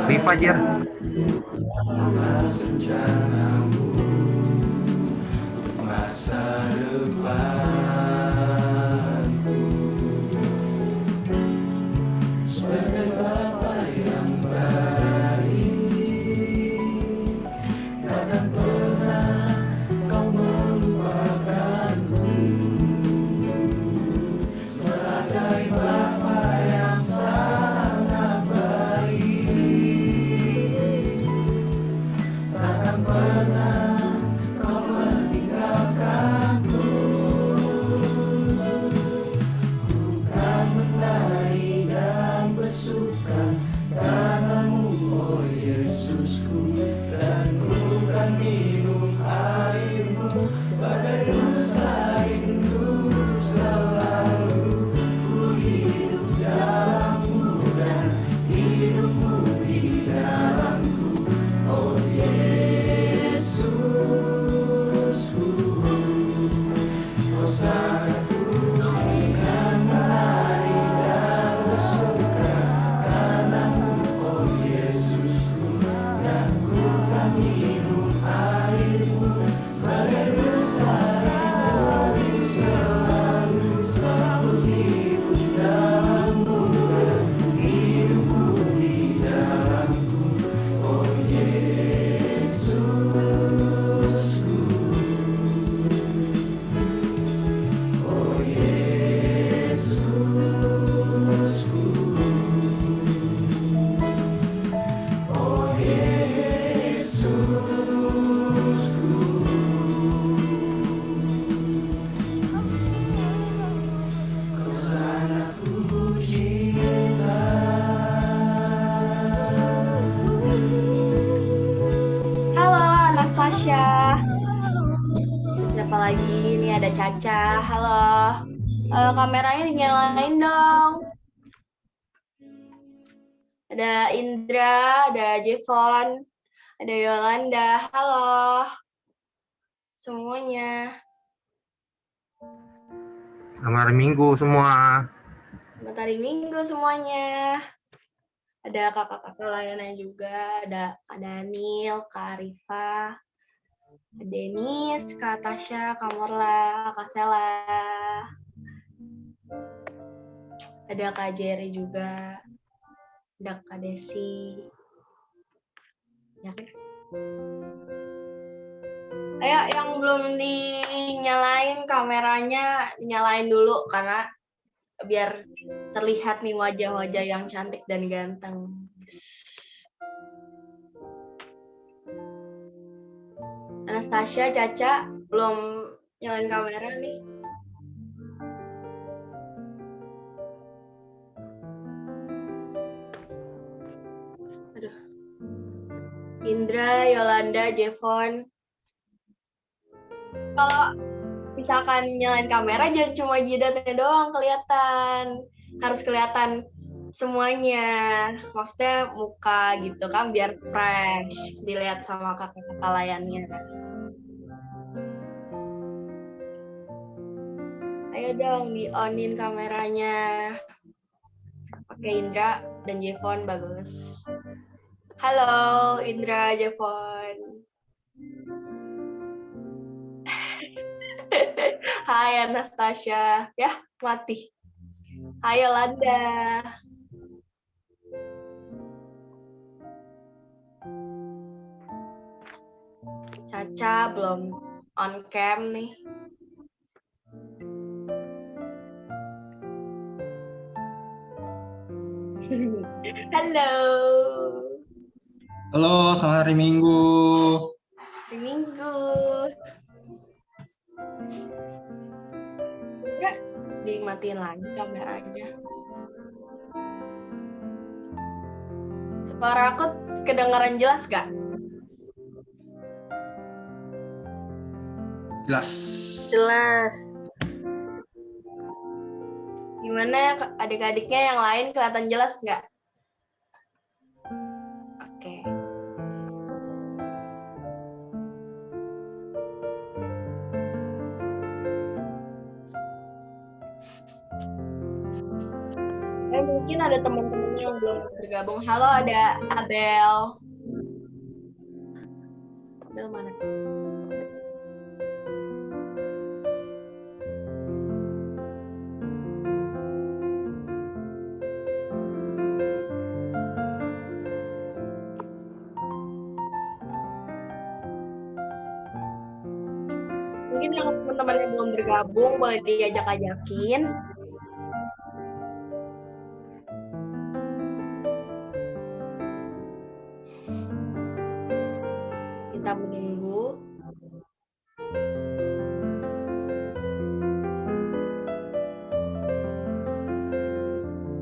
Rifa Jer. atas rencanamu untuk masa depanku. Sebagai Bapa yang baik, takkan pernah kau melupakanku. Sebagai Bapa yang sangat baik, takkan pernah kau meninggalkanku. Bukan menari dan bersuka karenamu, oh Yesusku, dan bukan minum airmu bagai rusa rindu selalu. Ku hidup dalammu dan hidupmu di dalamku, oh Yesusku. Kau sangat dengan menari dan bersuka karenamu, oh Yesusku, dan ku kan minum airmu bagai rusa rindu selalu. Selalu hidup dalammu dan hidupmu di dalamku, oh Yesusku, oh Yesusku, oh Yesusku. Kau sangat ku cinta. Halo, Anastasia. Siapa lagi? Ini ada Caca. Halo. Kameranya dinyalain dong. Ada Indra, ada Jevon, ada Yolanda. Halo. Semuanya. Selamat hari Minggu semua. Selamat hari Minggu semuanya. Ada kakak-kakak lainnya juga. Ada Kak Daniel, Kak Arifa, Kak Denis, Kak Tasya, Kak Morla, Kak Sela. Ada Kak Jerry juga. Ada Kak Desi. Ya kan? Ayo yang belum dinyalain kameranya, dinyalain dulu karena biar terlihat nih wajah-wajah yang cantik dan ganteng. Anastasia, Caca, belum nyalain kamera nih. Aduh. Indra, Yolanda, Jevon. Kalau misalkan nyalain kamera, jangan cuma jidatnya doang kelihatan. Harus kelihatan semuanya. Maksudnya muka gitu kan, biar fresh. Dilihat sama kakak-kakak layannya. Ayo dong, di-onin kameranya. Oke, Indra dan Jevon, bagus. Halo, Indra, Jevon. Hai, Anastasia. Ya, mati. Hai, Yolanda. Caca belum on cam nih. Halo. Halo, selamat hari Minggu. Hari Minggu. Ya, dimatiin lagi kameranya. Suara aku kedengaran jelas gak? Jelas. Jelas. Gimana ya adik-adiknya yang lain kelihatan jelas nggak? Oke. mungkin ada teman-teman yang belum bergabung. Halo, ada Abel. Abel mana? Mungkin yang teman-teman yang belum bergabung boleh diajak-ajakin. Kita menunggu.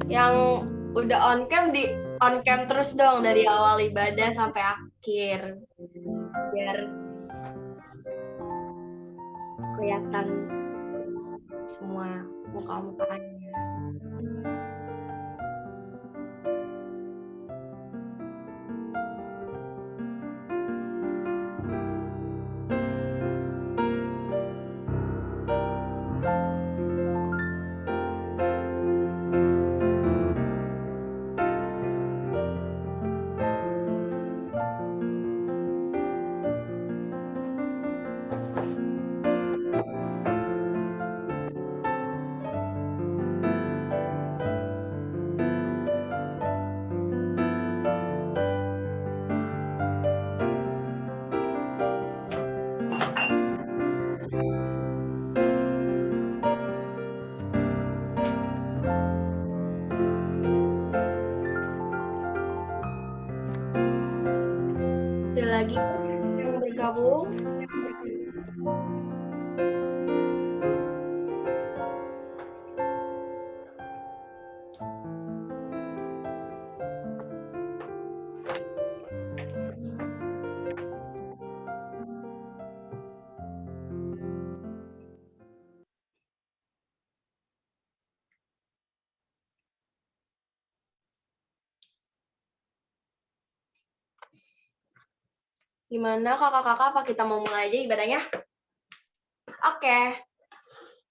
Yang udah on cam terus dong dari awal ibadah sampai akhir biar kelihatan semua muka-mukanya. Ada lagi yang bergabung? Gimana kakak-kakak, apa kita mau mulai aja ibadahnya? Oke,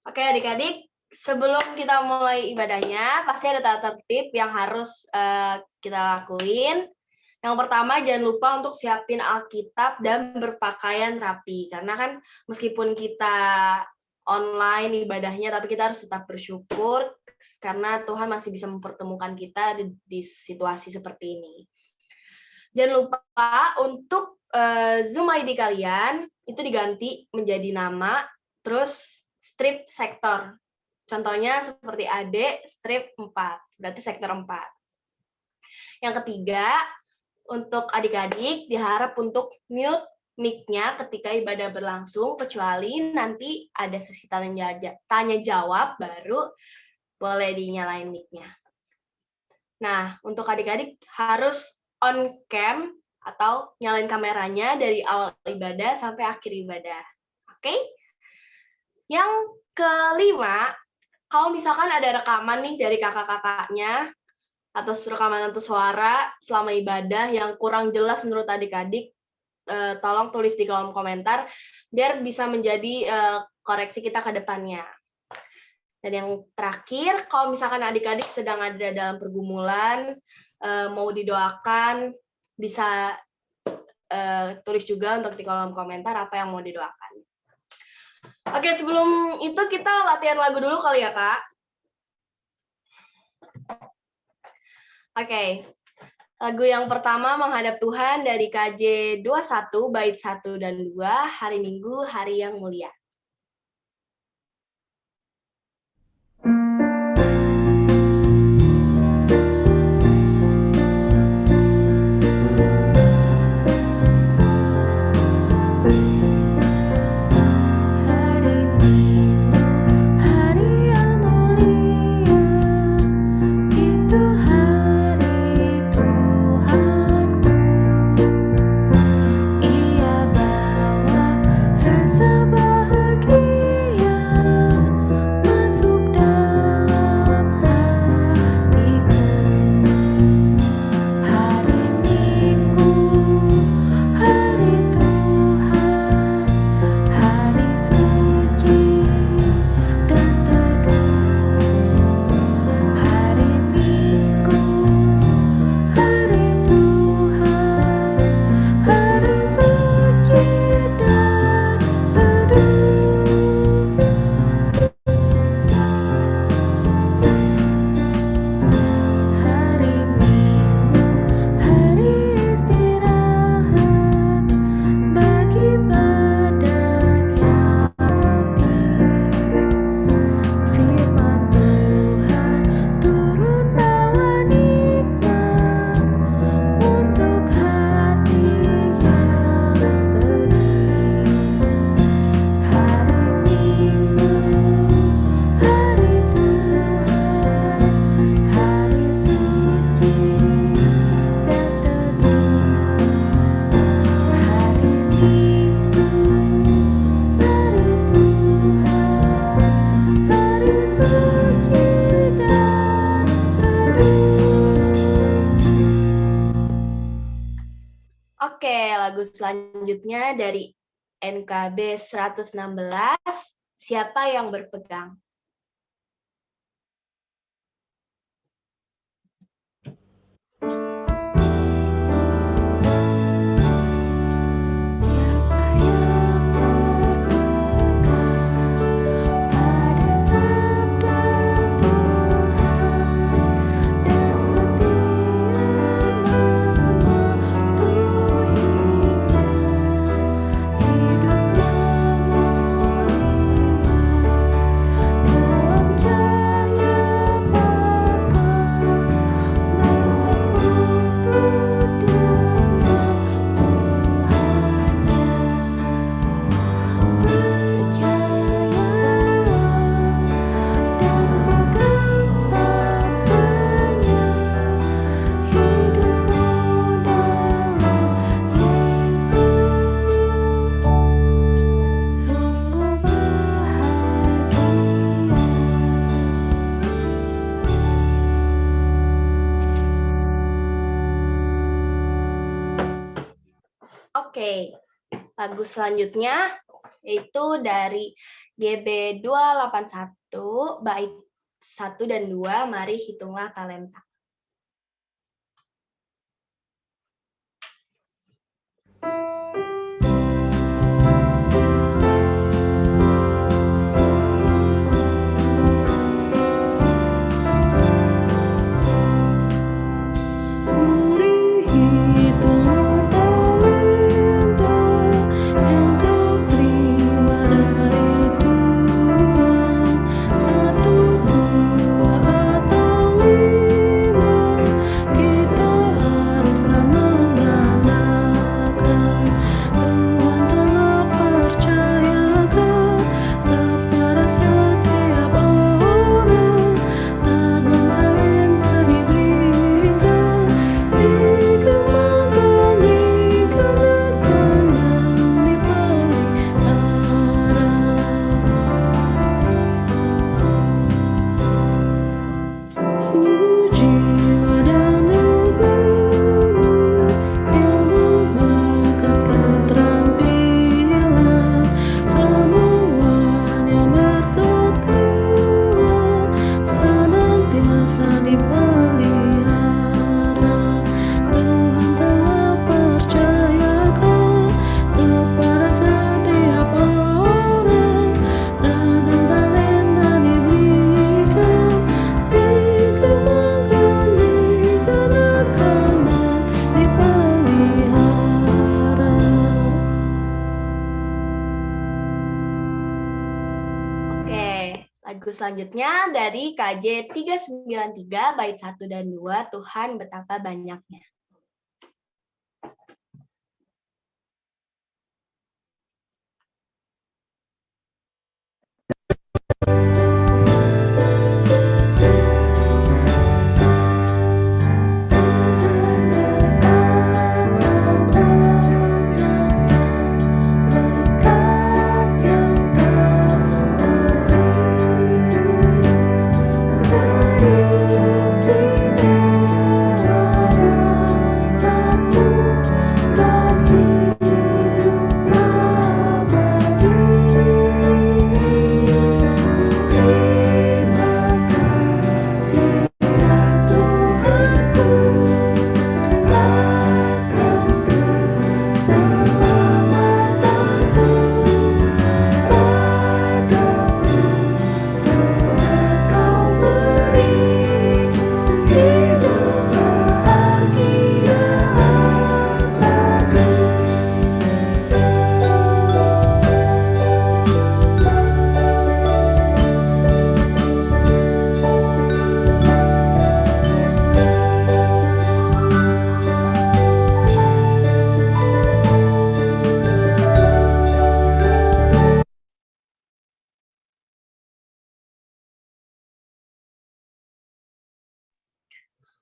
adik-adik, sebelum kita mulai ibadahnya, pasti ada tata tertib yang harus kita lakuin. Yang pertama, jangan lupa untuk siapin Alkitab dan berpakaian rapi. Karena kan meskipun kita online ibadahnya, tapi kita harus tetap bersyukur karena Tuhan masih bisa mempertemukan kita di situasi seperti ini. Jangan lupa untuk Zoom ID kalian itu diganti menjadi nama, terus strip sektor. Contohnya seperti AD strip 4, berarti sektor 4. Yang ketiga, untuk adik-adik diharap untuk mute mic-nya ketika ibadah berlangsung, kecuali nanti ada sesi tanya jawab baru boleh dinyalain mic-nya. Nah, untuk adik-adik harus on cam atau nyalain kameranya dari awal ibadah sampai akhir ibadah. Oke? Yang kelima, kalau misalkan ada rekaman nih dari kakak-kakaknya atau rekaman atau suara selama ibadah yang kurang jelas menurut adik-adik, tolong tulis di kolom komentar biar bisa menjadi koreksi kita ke depannya. Dan yang terakhir, kalau misalkan adik-adik sedang ada dalam pergumulan, mau didoakan, bisa tulis juga untuk di kolom komentar apa yang mau didoakan. Oke, sebelum itu kita latihan lagu dulu kali ya, Kak? Oke, lagu yang pertama Menghadap Tuhan dari KJ 21, bait 1 dan 2, Hari Minggu, Hari yang Mulia. Rasa bahagia lagu selanjutnya dari NKB 116, Siapa yang Berpegang. Oke, lagu selanjutnya yaitu dari GB 281, bait 1 dan 2, Mari Hitunglah Talenta. Selanjutnya dari KJ 393 bait 1 dan 2, Tuhan Betapa Banyaknya.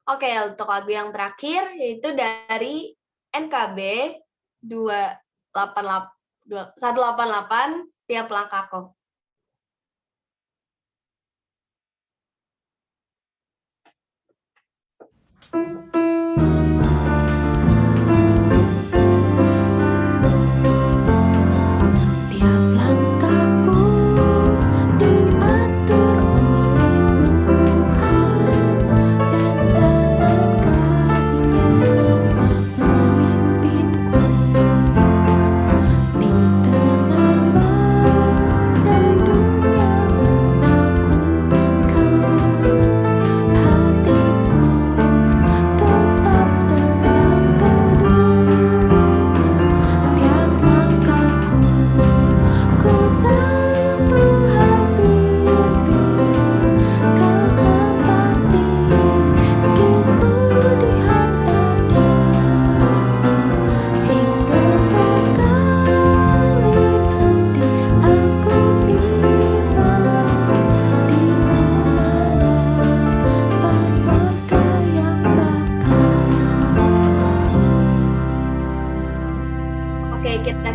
Oke, untuk lagu yang terakhir yaitu dari NKB 188, Tiap Langkahku.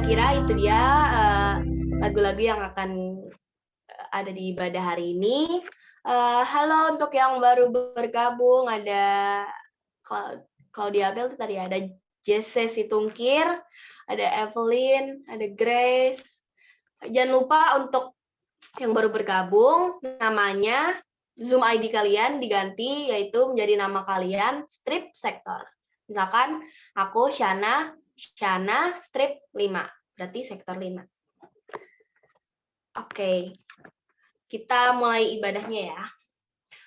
kira-kira itu dia lagu-lagu yang akan ada di ibadah hari ini. Halo untuk yang baru bergabung, ada Claudia Abel tadi, ada Jesse Situngkir, ada Evelyn, ada Grace. Jangan lupa untuk yang baru bergabung, namanya Zoom ID kalian diganti, yaitu menjadi nama kalian strip sektor. Misalkan aku Shana strip 5, berarti sektor 5. Oke, kita mulai ibadahnya ya.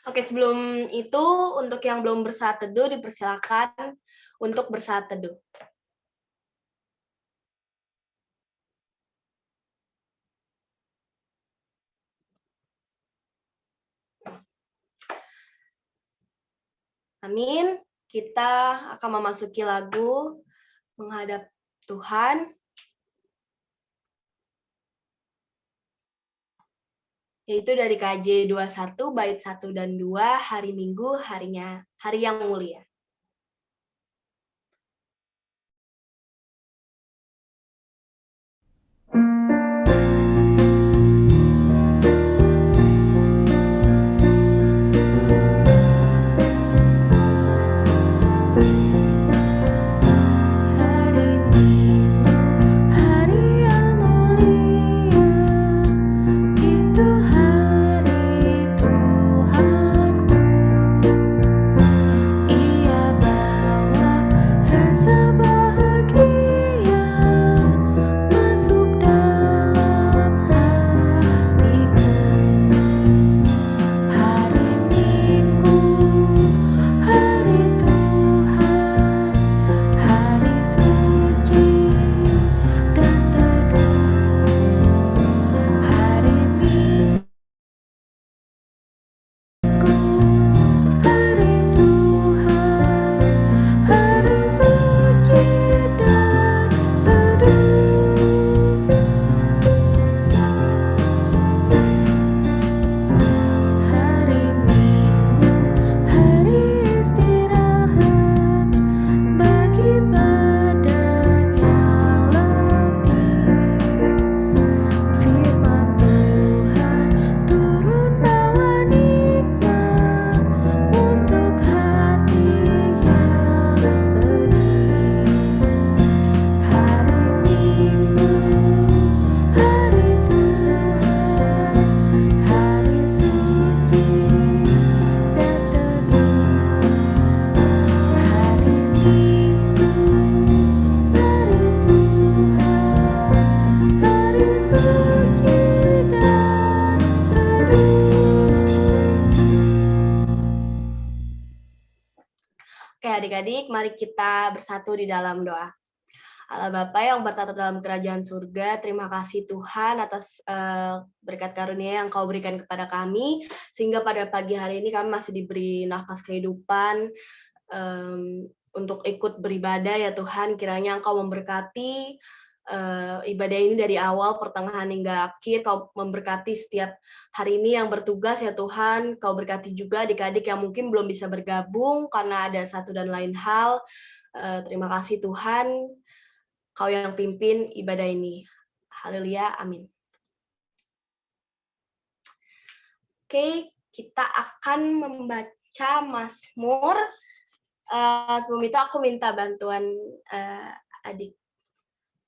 Oke, sebelum itu untuk yang belum bersaat teduh dipersilakan untuk bersaat teduh. Amin. Kita akan memasuki lagu Menghadap Tuhan, yaitu dari KJ 21 bait 1 dan 2, hari Minggu, hari yang mulia. Oke adik-adik, mari kita bersatu di dalam doa. Allah Bapa yang bertata dalam kerajaan surga, terima kasih Tuhan atas berkat karunia yang Kau berikan kepada kami, sehingga pada pagi hari ini kami masih diberi nafas kehidupan untuk ikut beribadah ya Tuhan. Kiranya Engkau memberkati ibadah ini dari awal, pertengahan hingga akhir. Kau memberkati setiap hari ini yang bertugas ya Tuhan. Kau berkati juga adik-adik yang mungkin belum bisa bergabung karena ada satu dan lain hal. Terima kasih Tuhan, Kau yang pimpin ibadah ini. Haleluya, amin. Oke, kita akan membaca Mazmur. Sebelum itu aku minta bantuan adik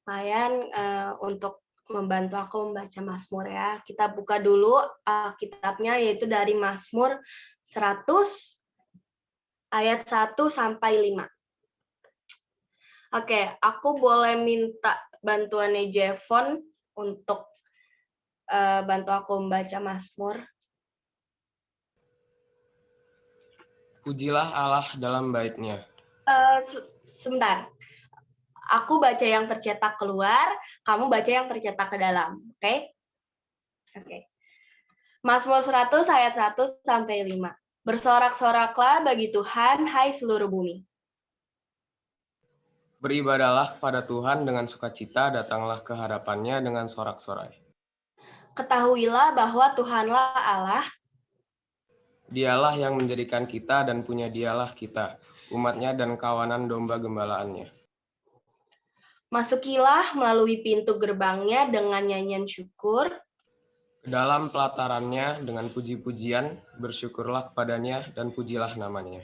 kalian untuk membantu aku membaca Mazmur ya. Kita buka dulu kitabnya, yaitu dari Mazmur 100 ayat 1 sampai 5. Oke, aku boleh minta bantuannya Jevon untuk bantu aku membaca Mazmur. Pujilah Allah dalam baitnya. Sebentar. Aku baca yang tercetak keluar, kamu baca yang tercetak ke dalam. Oke? Oke. Mazmur 100 ayat 1 sampai 5. Bersorak-soraklah bagi Tuhan, hai seluruh bumi. Beribadahlah kepada Tuhan dengan sukacita, datanglah ke hadapannya dengan sorak-sorai. Ketahuilah bahwa Tuhanlah Allah. Dialah yang menjadikan kita dan punya dialah kita, umatnya dan kawanan domba gembalaannya. Masukilah melalui pintu gerbangnya dengan nyanyian syukur, Ke dalam pelatarannya dengan puji-pujian, bersyukurlah kepadanya dan pujilah namanya.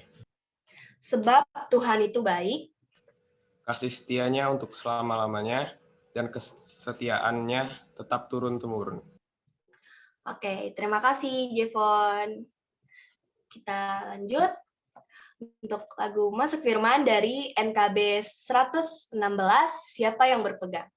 sebab Tuhan itu baik, Kasih setianya untuk selama-lamanya, dan kesetiaannya tetap turun-temurun. Oke, terima kasih Jevon. Kita lanjut untuk lagu Masuk Firman dari NKB 116, Siapa yang Berpegang.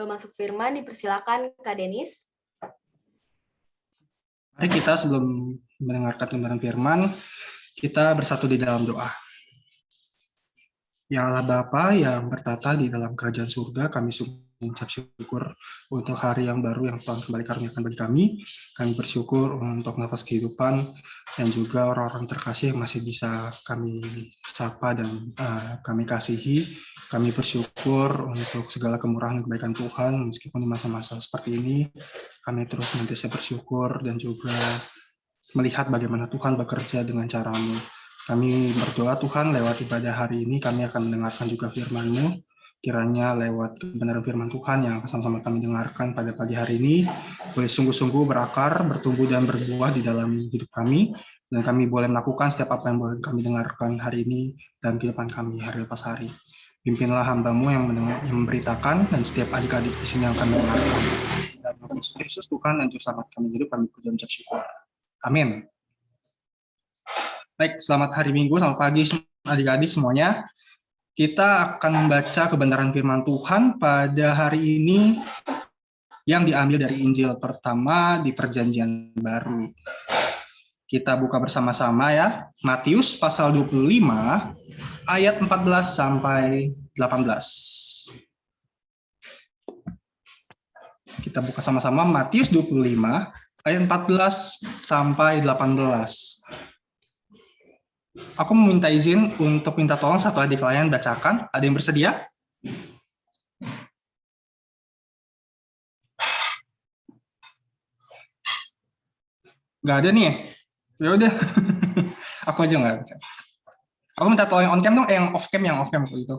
Masuk firman, dipersilakan Kak Denis. Mari kita sebelum mendengarkan kebenaran firman, kita bersatu di dalam doa. Ya Allah Bapa yang bertata di dalam kerajaan surga, kami mengucap syukur untuk hari yang baru yang Tuhan kembali karuniakan bagi kami. Kami bersyukur untuk nafas kehidupan dan juga orang-orang terkasih yang masih bisa kami sapa dan kami kasihi. Kami bersyukur untuk segala kemurahan dan kebaikan Tuhan, meskipun di masa-masa seperti ini, kami terus senantiasa bersyukur dan juga melihat bagaimana Tuhan bekerja dengan cara-Mu. Kami berdoa Tuhan, lewat ibadah hari ini kami akan mendengarkan juga firman-Mu. Kiranya lewat kebenaran firman Tuhan yang akan sama-sama kami dengarkan pada pagi hari ini, boleh sungguh-sungguh berakar, bertumbuh dan berbuah di dalam hidup kami, dan kami boleh melakukan setiap apa yang boleh kami dengarkan hari ini dalam kehidupan kami hari lepas hari. Pimpinlah hamba-Mu yang memberitakan dan setiap adik-adik di sini yang akan mendengarkan. Dan Yesus Tuhan dan Juru Selamat kami hidup, kami mengucap syukur. Amin. Baik, selamat hari Minggu, selamat pagi adik-adik semuanya. Kita akan membaca kebenaran firman Tuhan pada hari ini yang diambil dari Injil pertama di Perjanjian Baru. Kita buka bersama-sama ya, Matius pasal 25 ayat 14 sampai 18. Kita buka sama-sama Matius 25 ayat 14 sampai 18. Aku meminta izin untuk minta tolong satu adik layan bacakan. Ada yang bersedia? Nggak ada nih. Ya udah. Aku aja nggak baca. Aku minta tolong yang on cam dong, yang off cam itu.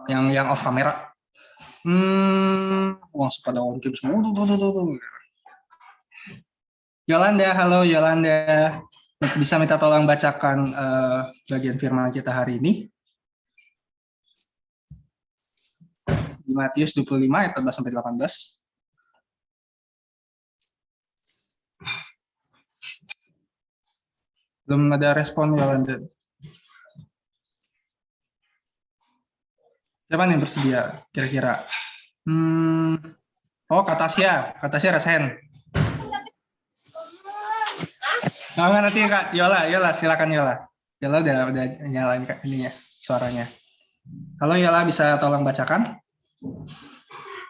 Yang off kamera. Langsung pada on cam semua. Yolanda, halo Yolanda. Bisa minta tolong bacakan bagian firman kita hari ini. Di Matius 25 ayat 14 sampai 18. Belum ada respon Yolanda. Siapa yang bersedia kira-kira? Oh, Katasya rasain. Nah, nanti Kak Yola, silakan Yola. Yola udah nyalain ininya, suaranya. Halo Yola, bisa tolong bacakan?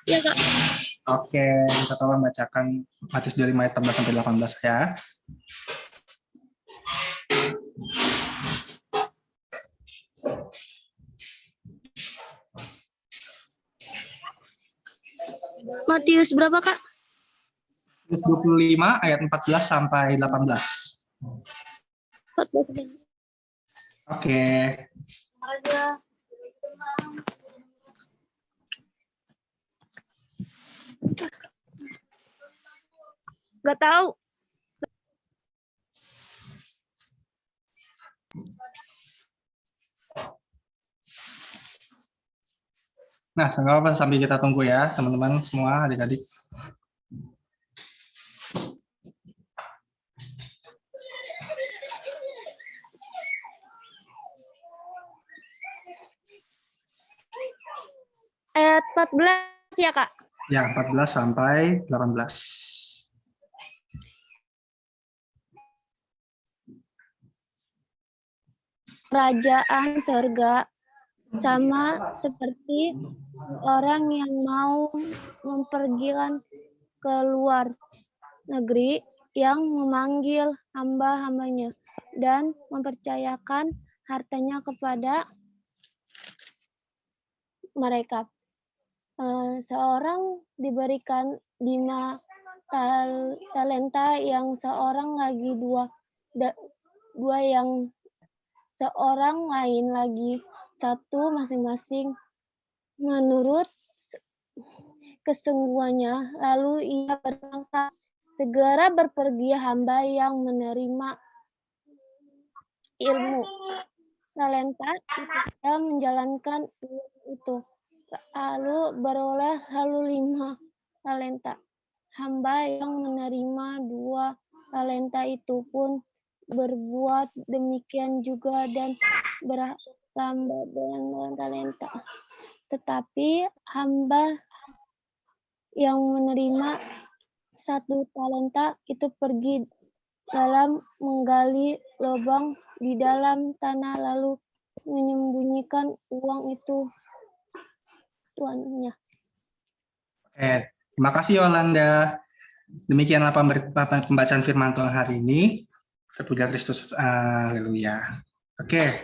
Iya, Kak. Oke, kita tolong bacakan Matius 25 ayat 14 sampai 18 ya. Matius berapa, Kak? Matius 25 ayat 14 sampai 18. 14. Oke. Nggak tahu. Nah, nggak apa sambil kita tunggu ya, teman-teman semua, adik-adik. Ayat 14 ya, Kak? Ya, 14 sampai 18. Kerajaan surga sama seperti orang yang mau mempergikan keluar negeri yang memanggil hamba-hambanya dan mempercayakan hartanya kepada mereka. Seorang diberikan 5 talenta, yang seorang lagi 2 yang seorang lain lagi 1 masing-masing menurut kesungguhannya. Lalu ia berkata, segera berpergi hamba yang menerima ilmu talenta itu, ia menjalankan itu, lalu beroleh 5 talenta. Hamba yang menerima 2 talenta itu pun berbuat demikian juga dan bertambah dengan talenta. Tetapi hamba yang menerima 1 talenta itu pergi dalam menggali lubang di dalam tanah, lalu menyembunyikan uang itu tuannya. Terima kasih Yolanda. Demikianlah pembacaan firman Tuhan hari ini. Terpuja Kristus, haleluya. Oke,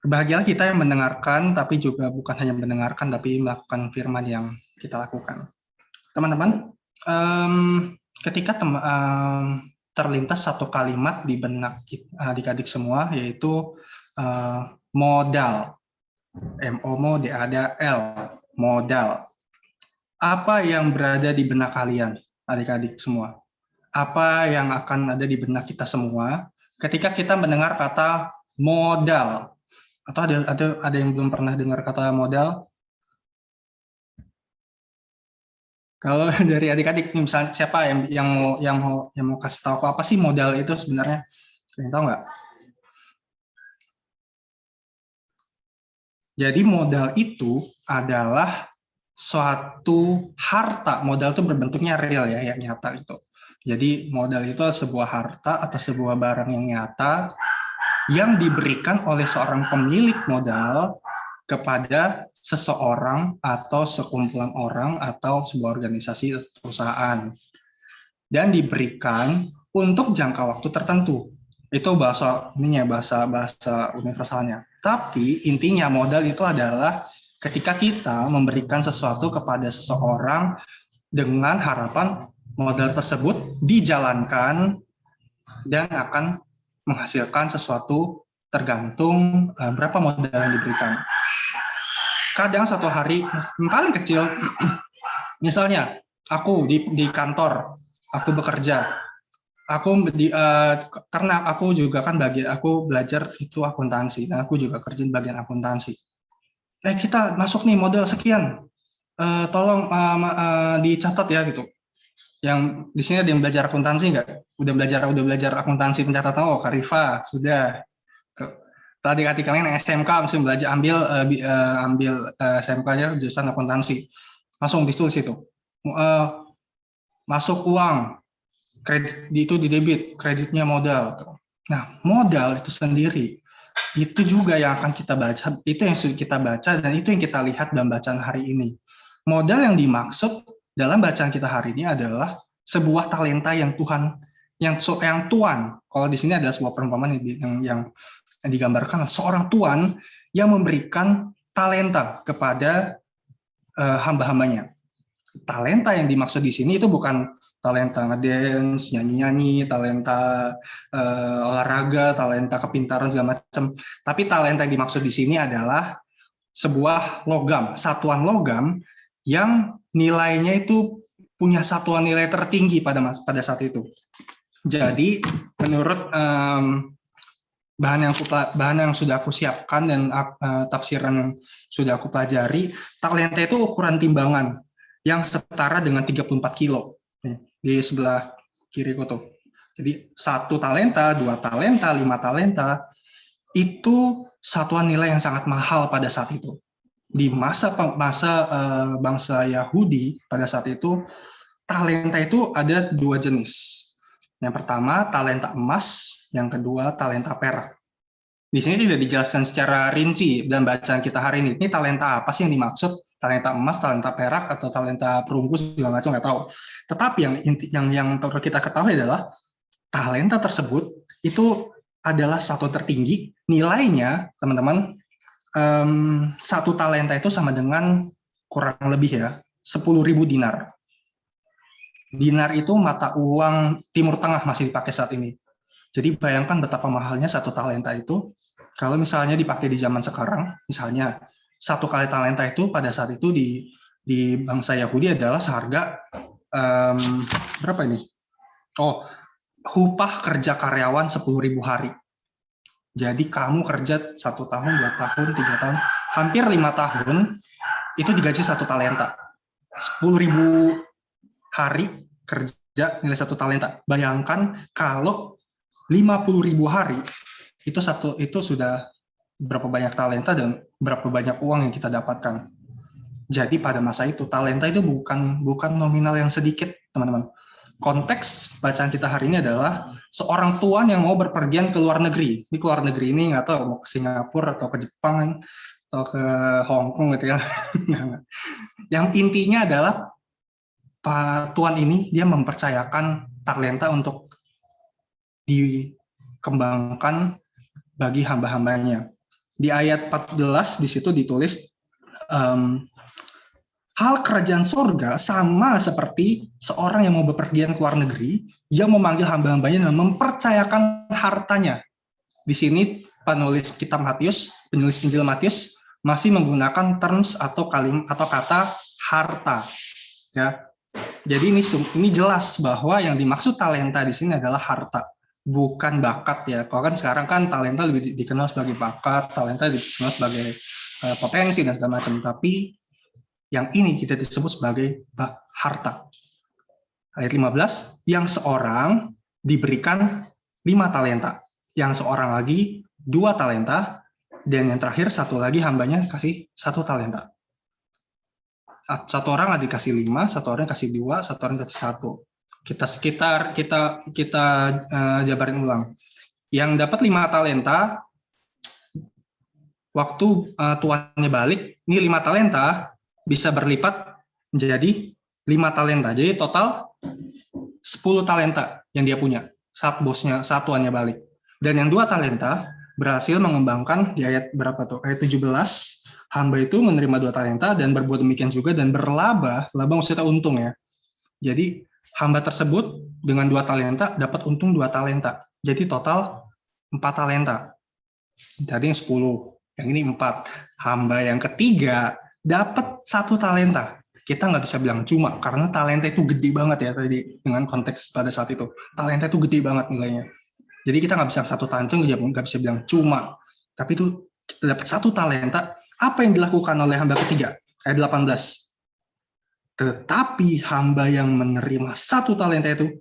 berbahagialah kita yang mendengarkan, tapi juga bukan hanya mendengarkan, tapi melakukan firman yang kita lakukan. Teman-teman, ketika terlintas satu kalimat di benak adik-adik semua, yaitu modal, M-O-D-A-L, modal. Apa yang berada di benak kalian, adik-adik semua? Apa yang akan ada di benak kita semua ketika kita mendengar kata modal? Atau ada yang belum pernah dengar kata modal? Kalau dari adik-adik, misalnya siapa yang mau kasih tahu apa sih modal itu sebenarnya? Kalian tahu nggak? Jadi modal itu adalah suatu harta. Modal itu berbentuknya real ya, yang nyata itu. Jadi modal itu sebuah harta atau sebuah barang yang nyata yang diberikan oleh seorang pemilik modal kepada seseorang atau sekumpulan orang atau sebuah organisasi atau perusahaan, dan diberikan untuk jangka waktu tertentu. Itu bahasa universalnya. Tapi intinya modal itu adalah ketika kita memberikan sesuatu kepada seseorang dengan harapan modal tersebut dijalankan dan akan menghasilkan sesuatu tergantung berapa modal yang diberikan. Kadang satu hari yang paling kecil, misalnya aku di kantor, aku bekerja, karena aku juga kan aku belajar itu akuntansi, dan aku juga kerja di bagian akuntansi. Kita masuk nih modal sekian, tolong dicatat ya gitu. Yang di sini ada yang belajar akuntansi nggak? Udah belajar akuntansi pencatatan? Oh, Kak Rifa sudah. Tadi adik kalian yang SMK mesti belajar ambil SMK-nya jurusan akuntansi. Langsung ditulis itu. Masuk uang, kredit itu di debit, kreditnya modal. Nah, modal itu sendiri itu juga yang akan kita baca, itu yang sudah kita baca dan itu yang kita lihat dalam bacaan hari ini. Modal yang dimaksud dalam bacaan kita hari ini adalah sebuah talenta yang tuan. Kalau di sini ada sebuah perumpamaan yang digambarkan seorang tuan yang memberikan talenta kepada hamba-hambanya. Talenta yang dimaksud di sini itu bukan talenta ngedance, nyanyi-nyanyi, talenta olahraga, talenta kepintaran segala macam. Tapi talenta yang dimaksud di sini adalah sebuah logam, satuan logam yang nilainya itu punya satuan nilai tertinggi pada saat itu. Jadi menurut bahan yang sudah aku siapkan dan tafsiran yang sudah aku pelajari, talenta itu ukuran timbangan yang setara dengan 34 kilo. Di sebelah kiriku tuh. Jadi 1 talenta, 2 talenta, 5 talenta, itu satuan nilai yang sangat mahal pada saat itu. Di masa bangsa Yahudi pada saat itu, talenta itu ada 2 jenis. Yang pertama talenta emas, yang kedua talenta perak. Di sini tidak dijelaskan secara rinci dan bacaan kita hari ini. Ini talenta apa sih yang dimaksud? Talenta emas, talenta perak, atau talenta perunggu segala macam nggak tahu. Tetapi yang perlu kita ketahui adalah talenta tersebut itu adalah satu tertinggi. Nilainya, teman-teman, 1 talenta itu sama dengan kurang lebih ya 10.000 dinar. Dinar itu mata uang Timur Tengah masih dipakai saat ini. Jadi bayangkan betapa mahalnya 1 talenta itu. Kalau misalnya dipakai di zaman sekarang, misalnya 1 kali talenta itu pada saat itu di bangsa Yahudi adalah seharga berapa ini? Upah kerja karyawan 10.000 hari. Jadi kamu kerja 1 tahun, 2 tahun, 3 tahun, hampir 5 tahun, itu digaji 1 talenta. 10.000 hari kerja nilai 1 talenta. Bayangkan kalau 50.000 hari, itu sudah berapa banyak talenta dan berapa banyak uang yang kita dapatkan. Jadi pada masa itu talenta itu bukan nominal yang sedikit, teman-teman. Konteks bacaan kita hari ini adalah seorang tuan yang mau berpergian ke luar negeri. Di luar negeri ini nggak tahu mau ke Singapura atau ke Jepang atau ke Hong Kong gitu ya. Yang intinya adalah Pak Tuan ini dia mempercayakan talenta untuk dikembangkan bagi hamba-hambanya. Di ayat 14 di situ ditulis hal kerajaan surga sama seperti seorang yang mau bepergian ke luar negeri yang memanggil hamba-hambanya dan mempercayakan hartanya. Di sini penulis kitab Matius, penulis Injil Matius masih menggunakan terms atau kata harta. Ya. Jadi ini jelas bahwa yang dimaksud talenta di sini adalah harta, bukan bakat ya. Kalau kan sekarang kan talenta lebih dikenal sebagai bakat, talenta dikenal sebagai potensi dan segala macam. Tapi yang ini kita disebut sebagai harta. Ayat 15, yang seorang diberikan 5 talenta, yang seorang lagi 2 talenta, dan yang terakhir 1 lagi hambanya kasih 1 talenta. 1 orang dikasih 5, 1 orang kasih 2, 1 orang kasih 1. Kita jabarin ulang. Yang dapat 5 talenta, waktu tuannya balik, ini 5 talenta bisa berlipat menjadi 5 talenta. Jadi total 10 talenta yang dia punya saat tuannya balik. Dan yang 2 talenta berhasil mengembangkan di ayat berapa tuh? Ayat 17, hamba itu menerima 2 talenta dan berbuat demikian juga dan berlaba, laba maksudnya untung ya. Jadi hamba tersebut dengan 2 talenta dapat untung 2 talenta. Jadi total 4 talenta. Tadi yang 10, yang ini 4. Hamba yang ketiga dapat 1 talenta. Kita nggak bisa bilang cuma, karena talenta itu gede banget ya tadi dengan konteks pada saat itu. Talenta itu gede banget nilainya. Jadi kita nggak bisa 1 talenta, nggak bisa bilang cuma. Tapi itu kita dapat 1 talenta. Apa yang dilakukan oleh hamba ketiga? Ayat 18. Tetapi hamba yang menerima 1 talenta itu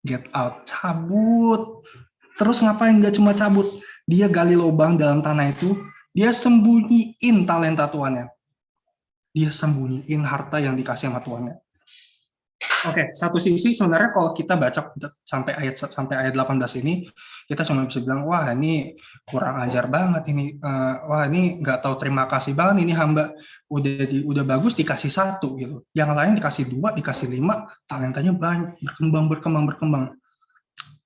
get out, cabut. Terus ngapain? Nggak cuma cabut, dia gali lubang dalam tanah itu. Dia sembunyiin talenta tuannya. Dia sembunyiin harta yang dikasih sama tuannya. Oke, satu sisi sebenarnya kalau kita baca sampai ayat 18 ini, kita cuma bisa bilang, wah ini kurang ajar banget ini. Wah ini nggak tahu terima kasih banget ini hamba. Udah bagus dikasih 1 gitu. Yang lain dikasih 2, dikasih 5, talentanya banyak, berkembang.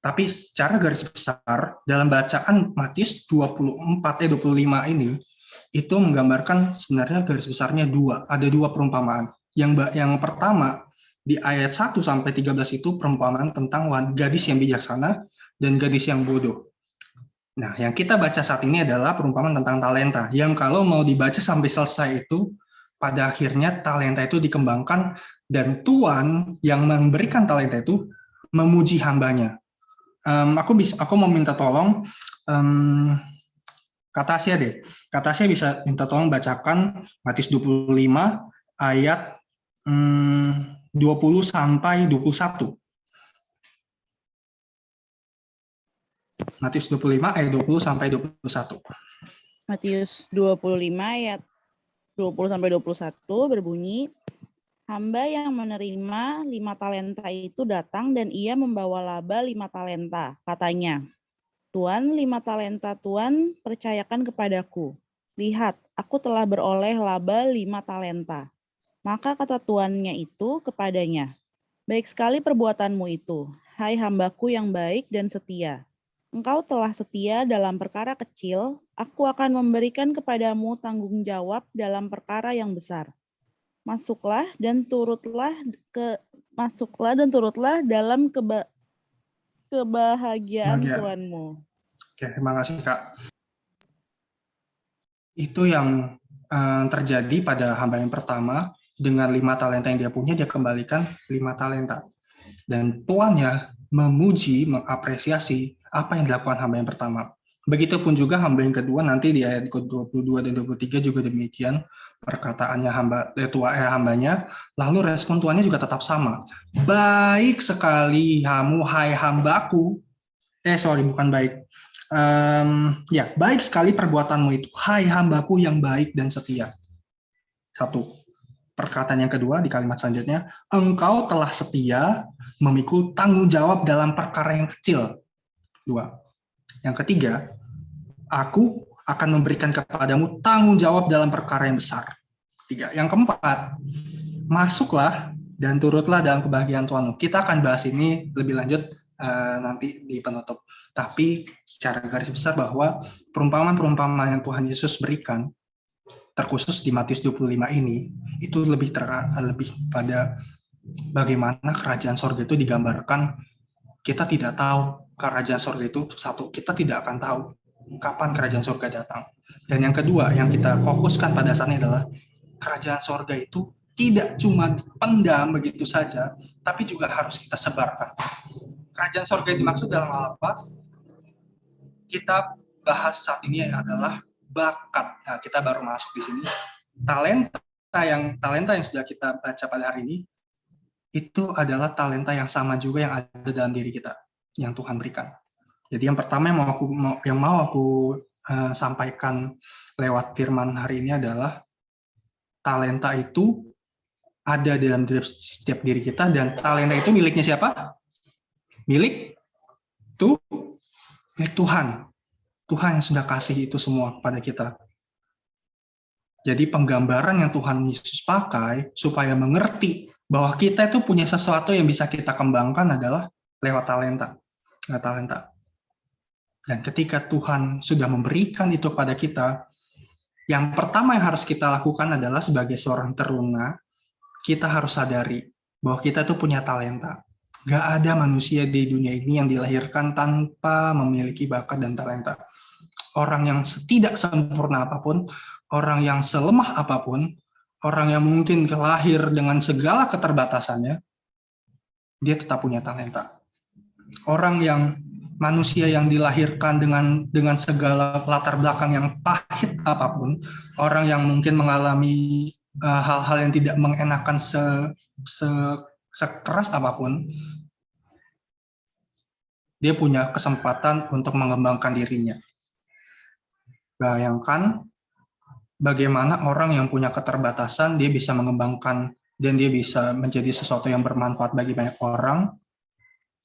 Tapi secara garis besar, dalam bacaan Matius 24-25 ini, itu menggambarkan sebenarnya garis besarnya 2. Ada 2 perumpamaan. Yang pertama, di ayat 1-13 itu perumpamaan tentang gadis yang bijaksana dan gadis yang bodoh. Nah, yang kita baca saat ini adalah perumpamaan tentang talenta. Yang kalau mau dibaca sampai selesai itu, pada akhirnya talenta itu dikembangkan dan Tuhan yang memberikan talenta itu memuji hambanya. Aku mau minta tolong Kak Tasya deh. Kak Tasya bisa minta tolong bacakan Matius 25 ayat 20 sampai 21. Matius 25 ayat 20 sampai 21. Matius 25 ayat 20 sampai 21 berbunyi, hamba yang menerima 5 talenta itu datang dan ia membawa laba 5 talenta. Katanya, Tuan, 5 talenta Tuan percayakan kepadaku. Lihat, aku telah beroleh laba 5 talenta. Maka kata tuannya itu kepadanya, baik sekali perbuatanmu itu, hai hambaku yang baik dan setia. Engkau telah setia dalam perkara kecil, aku akan memberikan kepadamu tanggung jawab dalam perkara yang besar. Masuklah dan turutlah dalam kebahagiaan Tuanmu. Oke, terima kasih Kak. Itu yang terjadi pada hamba yang pertama, dengan 5 talenta yang dia punya, dia kembalikan 5 talenta. Dan tuannya memuji, mengapresiasi apa yang dilakukan hamba yang pertama. Begitupun juga hamba yang kedua, nanti di ayat 22 dan 23 juga demikian perkataannya hambanya, lalu respon tuannya juga tetap sama. Baik sekali kamu, hai hambaku. Bukan baik. Baik sekali perbuatanmu itu, hai hambaku yang baik dan setia. 1. Perkataan yang kedua di kalimat selanjutnya, engkau telah setia memikul tanggung jawab dalam perkara yang kecil. 2. Yang ketiga, aku akan memberikan kepadamu tanggung jawab dalam perkara yang besar. 3. Yang keempat, masuklah dan turutlah dalam kebahagiaan Tuhanmu. Kita akan bahas ini lebih lanjut nanti di penutup. Tapi secara garis besar bahwa perumpamaan-perumpamaan yang Tuhan Yesus berikan, terkhusus di Matius 25 ini, itu lebih pada bagaimana kerajaan sorga itu digambarkan. Kita tidak tahu kerajaan sorga itu, satu, kita tidak akan tahu kapan kerajaan sorga datang. Dan yang kedua, yang kita fokuskan pada saat ini adalah kerajaan sorga itu tidak cuma dipendam begitu saja, tapi juga harus kita sebarkan. Kerajaan sorga yang dimaksud dalam hal apa? Kita bahas saat ini adalah bakat. Nah, kita baru masuk di sini. Talenta yang sudah kita baca pada hari ini, itu adalah talenta yang sama juga yang ada dalam diri kita, yang Tuhan berikan. Jadi yang pertama yang mau aku sampaikan lewat firman hari ini adalah talenta itu ada dalam setiap diri kita, dan talenta itu miliknya siapa? Milik Tuhan. Tuhan yang sudah kasih itu semua pada kita. Jadi penggambaran yang Tuhan Yesus pakai supaya mengerti bahwa kita itu punya sesuatu yang bisa kita kembangkan adalah lewat talenta. Dan ketika Tuhan sudah memberikan itu kepada kita, yang pertama yang harus kita lakukan adalah sebagai seorang teruna, kita harus sadari bahwa kita itu punya talenta. Gak ada manusia di dunia ini yang dilahirkan tanpa memiliki bakat dan talenta. Orang yang tidak sempurna apapun, orang yang selemah apapun, orang yang mungkin lahir dengan segala keterbatasannya, dia tetap punya talenta. Manusia yang dilahirkan dengan segala latar belakang yang pahit apapun, orang yang mungkin mengalami hal-hal yang tidak mengenakan sekeras apapun, dia punya kesempatan untuk mengembangkan dirinya. Bayangkan bagaimana orang yang punya keterbatasan, dia bisa mengembangkan dan dia bisa menjadi sesuatu yang bermanfaat bagi banyak orang,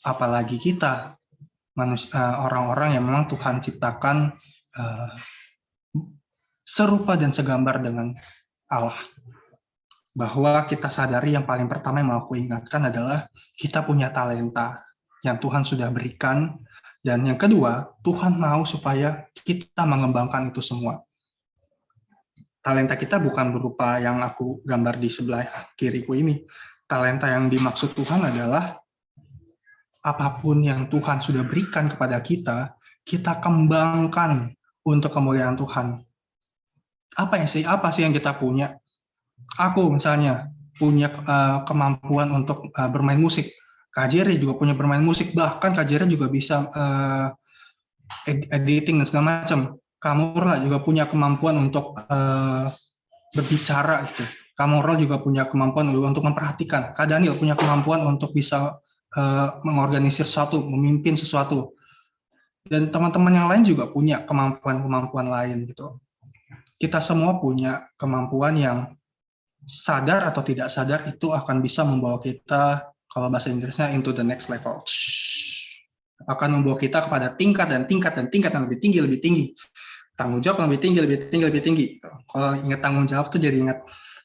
apalagi kita, orang-orang yang memang Tuhan ciptakan serupa dan segambar dengan Allah. Bahwa kita sadari yang paling pertama yang mau aku ingatkan adalah kita punya talenta yang Tuhan sudah berikan, dan yang kedua, Tuhan mau supaya kita mengembangkan itu semua. Talenta kita bukan berupa yang aku gambar di sebelah kiriku ini. Talenta yang dimaksud Tuhan adalah apapun yang Tuhan sudah berikan kepada kita, kita kembangkan untuk kemuliaan Tuhan. Apa sih yang kita punya? Aku misalnya punya kemampuan untuk bermain musik. Kak Jerry juga punya bermain musik, bahkan Kak Jerry juga bisa editing dan segala macam. Kamu juga punya kemampuan untuk berbicara gitu. Kamu juga punya kemampuan untuk memperhatikan. Kak Daniel punya kemampuan untuk bisa mengorganisir sesuatu, memimpin sesuatu. Dan teman-teman yang lain juga punya kemampuan-kemampuan lain gitu. Kita semua punya kemampuan yang sadar atau tidak sadar itu akan bisa membawa kita, kalau bahasa Inggrisnya, into the next level. Akan membawa kita kepada tingkat dan tingkat dan tingkat yang lebih tinggi, lebih tinggi. Tanggung jawab yang lebih tinggi, lebih tinggi, lebih tinggi. Kalau ingat tanggung jawab tuh jadi ingat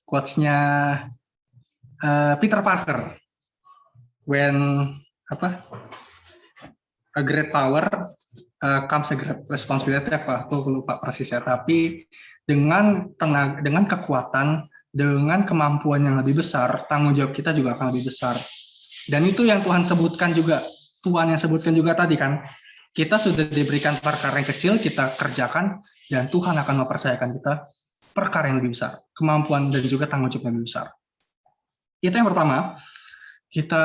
quotes-nya Peter Parker. When a great power comes a great responsibility, aku lupa persisnya, tapi dengan tenaga, dengan kekuatan, dengan kemampuan yang lebih besar, tanggung jawab kita juga akan lebih besar. Dan itu yang Tuhan sebutkan juga, Tuhan yang sebutkan juga tadi kan, kita sudah diberikan perkara yang kecil, kita kerjakan, dan Tuhan akan mempercayakan kita perkara yang lebih besar, kemampuan dan juga tanggung jawab yang lebih besar. Itu yang pertama, kita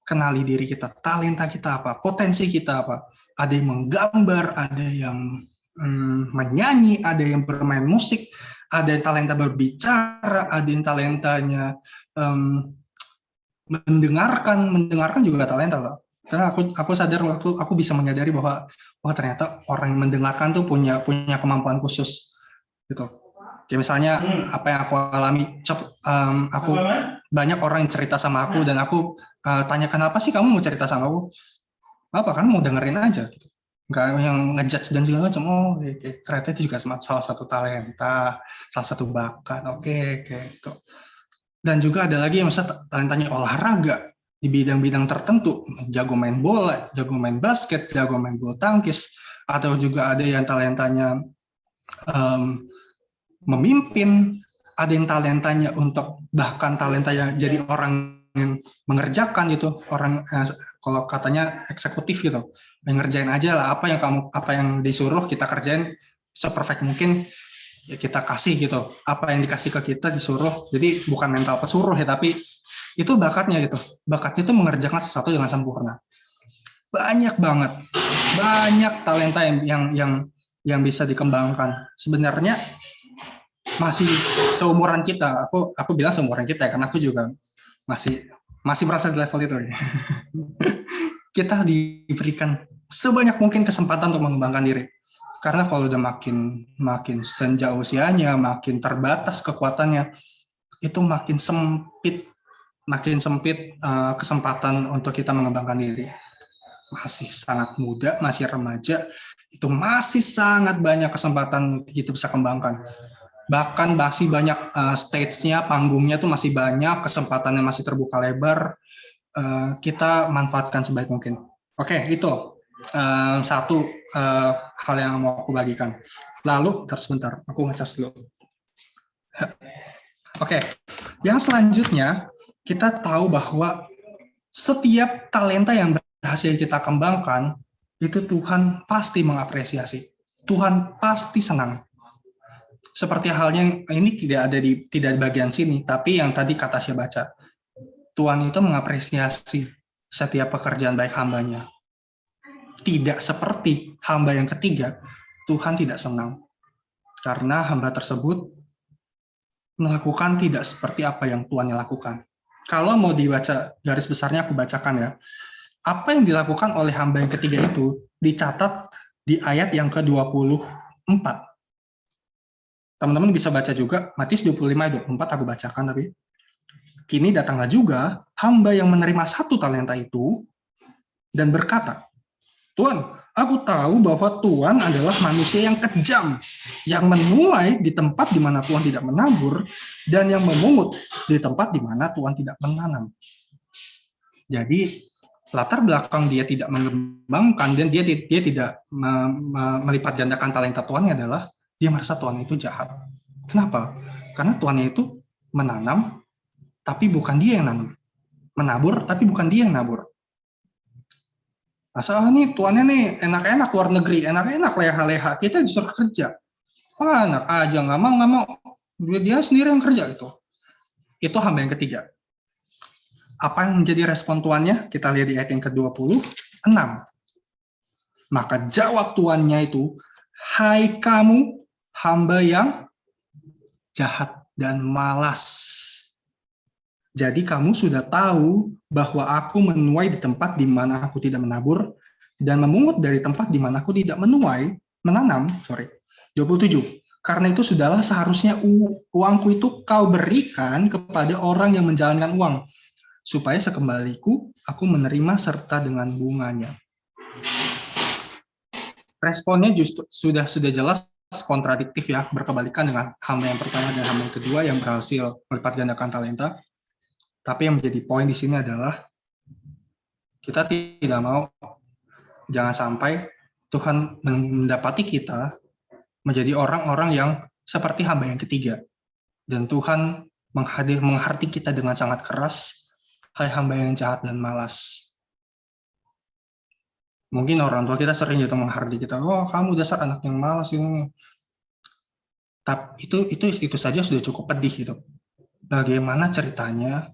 kenali diri kita, talenta kita apa, potensi kita apa. Ada yang menggambar, ada yang menyanyi, ada yang bermain musik, ada yang talenta berbicara, ada yang talentanya mendengarkan juga talenta loh. Karena aku sadar waktu aku bisa menyadari bahwa ternyata orang yang mendengarkan tuh punya kemampuan khusus gitu. Kayak misalnya apa yang aku alami, aku banyak orang yang cerita sama aku dan aku tanya kenapa sih kamu mau cerita sama aku? Apa kan mau dengerin aja gitu. Nggak yang ngejudge dan segala macam. Oh, ternyata itu juga salah satu talenta, salah satu bakat. Oke. Dan juga ada lagi yang misalnya talentanya olahraga di bidang-bidang tertentu, jago main bola, jago main basket, jago main bulu tangkis, atau juga ada yang talentanya memimpin, ada yang talentanya untuk bahkan talentanya jadi orang yang mengerjakan gitu, orang kalau katanya eksekutif gitu, ngerjain aja lah apa yang disuruh kita kerjain seperfect mungkin, ya kita kasih gitu, apa yang dikasih ke kita disuruh, jadi bukan mental pesuruh ya, tapi itu bakatnya gitu, bakatnya itu mengerjakan sesuatu dengan sempurna. Banyak banget, banyak talenta yang bisa dikembangkan. Sebenarnya masih seumuran kita, aku bilang seumuran kita ya, karena aku juga masih merasa di level itu. Kita diberikan sebanyak mungkin kesempatan untuk mengembangkan diri. Karena kalau udah makin senja usianya, makin terbatas kekuatannya, itu makin sempit kesempatan untuk kita mengembangkan diri. Masih sangat muda, masih remaja, itu masih sangat banyak kesempatan kita bisa kembangkan. Bahkan masih banyak stage-nya, panggungnya tuh masih banyak, kesempatannya masih terbuka lebar, kita manfaatkan sebaik mungkin. Oke, itu satu hal yang mau aku bagikan. Lalu, sebentar, aku ngecas dulu. Oke, yang selanjutnya, kita tahu bahwa setiap talenta yang berhasil kita kembangkan, itu Tuhan pasti mengapresiasi. Tuhan pasti senang. Seperti halnya ini tidak ada di bagian sini, tapi yang tadi kata saya baca, Tuhan itu mengapresiasi setiap pekerjaan baik hambanya. Tidak seperti hamba yang ketiga, Tuhan tidak senang karena hamba tersebut melakukan tidak seperti apa yang Tuhan lakukan. Kalau mau dibaca garis besarnya, aku bacakan ya. Apa yang dilakukan oleh hamba yang ketiga itu dicatat di ayat yang ke-24. Teman-teman bisa baca juga, Matius 25 ayat 24 aku bacakan tapi. Kini datanglah juga hamba yang menerima 1 talenta itu dan berkata, Tuhan, aku tahu bahwa Tuhan adalah manusia yang kejam, yang menuai di tempat di mana Tuhan tidak menabur, dan yang memungut di tempat di mana Tuhan tidak menanam. Jadi, latar belakang dia tidak mengembangkan, dan dia tidak melipat gandakan talenta Tuhannya adalah, dia merasa Tuhan itu jahat. Kenapa? Karena Tuhannya itu menanam, tapi bukan dia yang nanam. Menabur, tapi bukan dia yang nabur. Masa nih tuannya nih enak-enak luar negeri, enak-enak leha-leha, kita disuruh kerja. Enak aja, nggak mau. Dia sendiri yang kerja itu. Itu hamba yang ketiga. Apa yang menjadi respon tuannya? Kita lihat di ayat yang ke-26. Maka jawab tuannya itu, hai kamu hamba yang jahat dan malas. Jadi kamu sudah tahu bahwa aku menuai di tempat di mana aku tidak menabur dan memungut dari tempat di mana aku tidak menanam. 27. Karena itu sudahlah seharusnya uangku itu kau berikan kepada orang yang menjalankan uang, supaya sekembaliku aku menerima serta dengan bunganya. Responnya justru sudah jelas kontradiktif ya, berkebalikan dengan hamba yang pertama dan hamba yang kedua yang berhasil melipat gandakan talenta. Tapi yang menjadi poin di sini adalah kita tidak mau, jangan sampai Tuhan mendapati kita menjadi orang-orang yang seperti hamba yang ketiga. Dan Tuhan menghardiki kita dengan sangat keras, hai hamba yang jahat dan malas. Mungkin orang tua kita sering gitu menghardik kita, oh kamu dasar anak yang malas ini. Tapi itu saja sudah cukup pedih gitu. Bagaimana ceritanya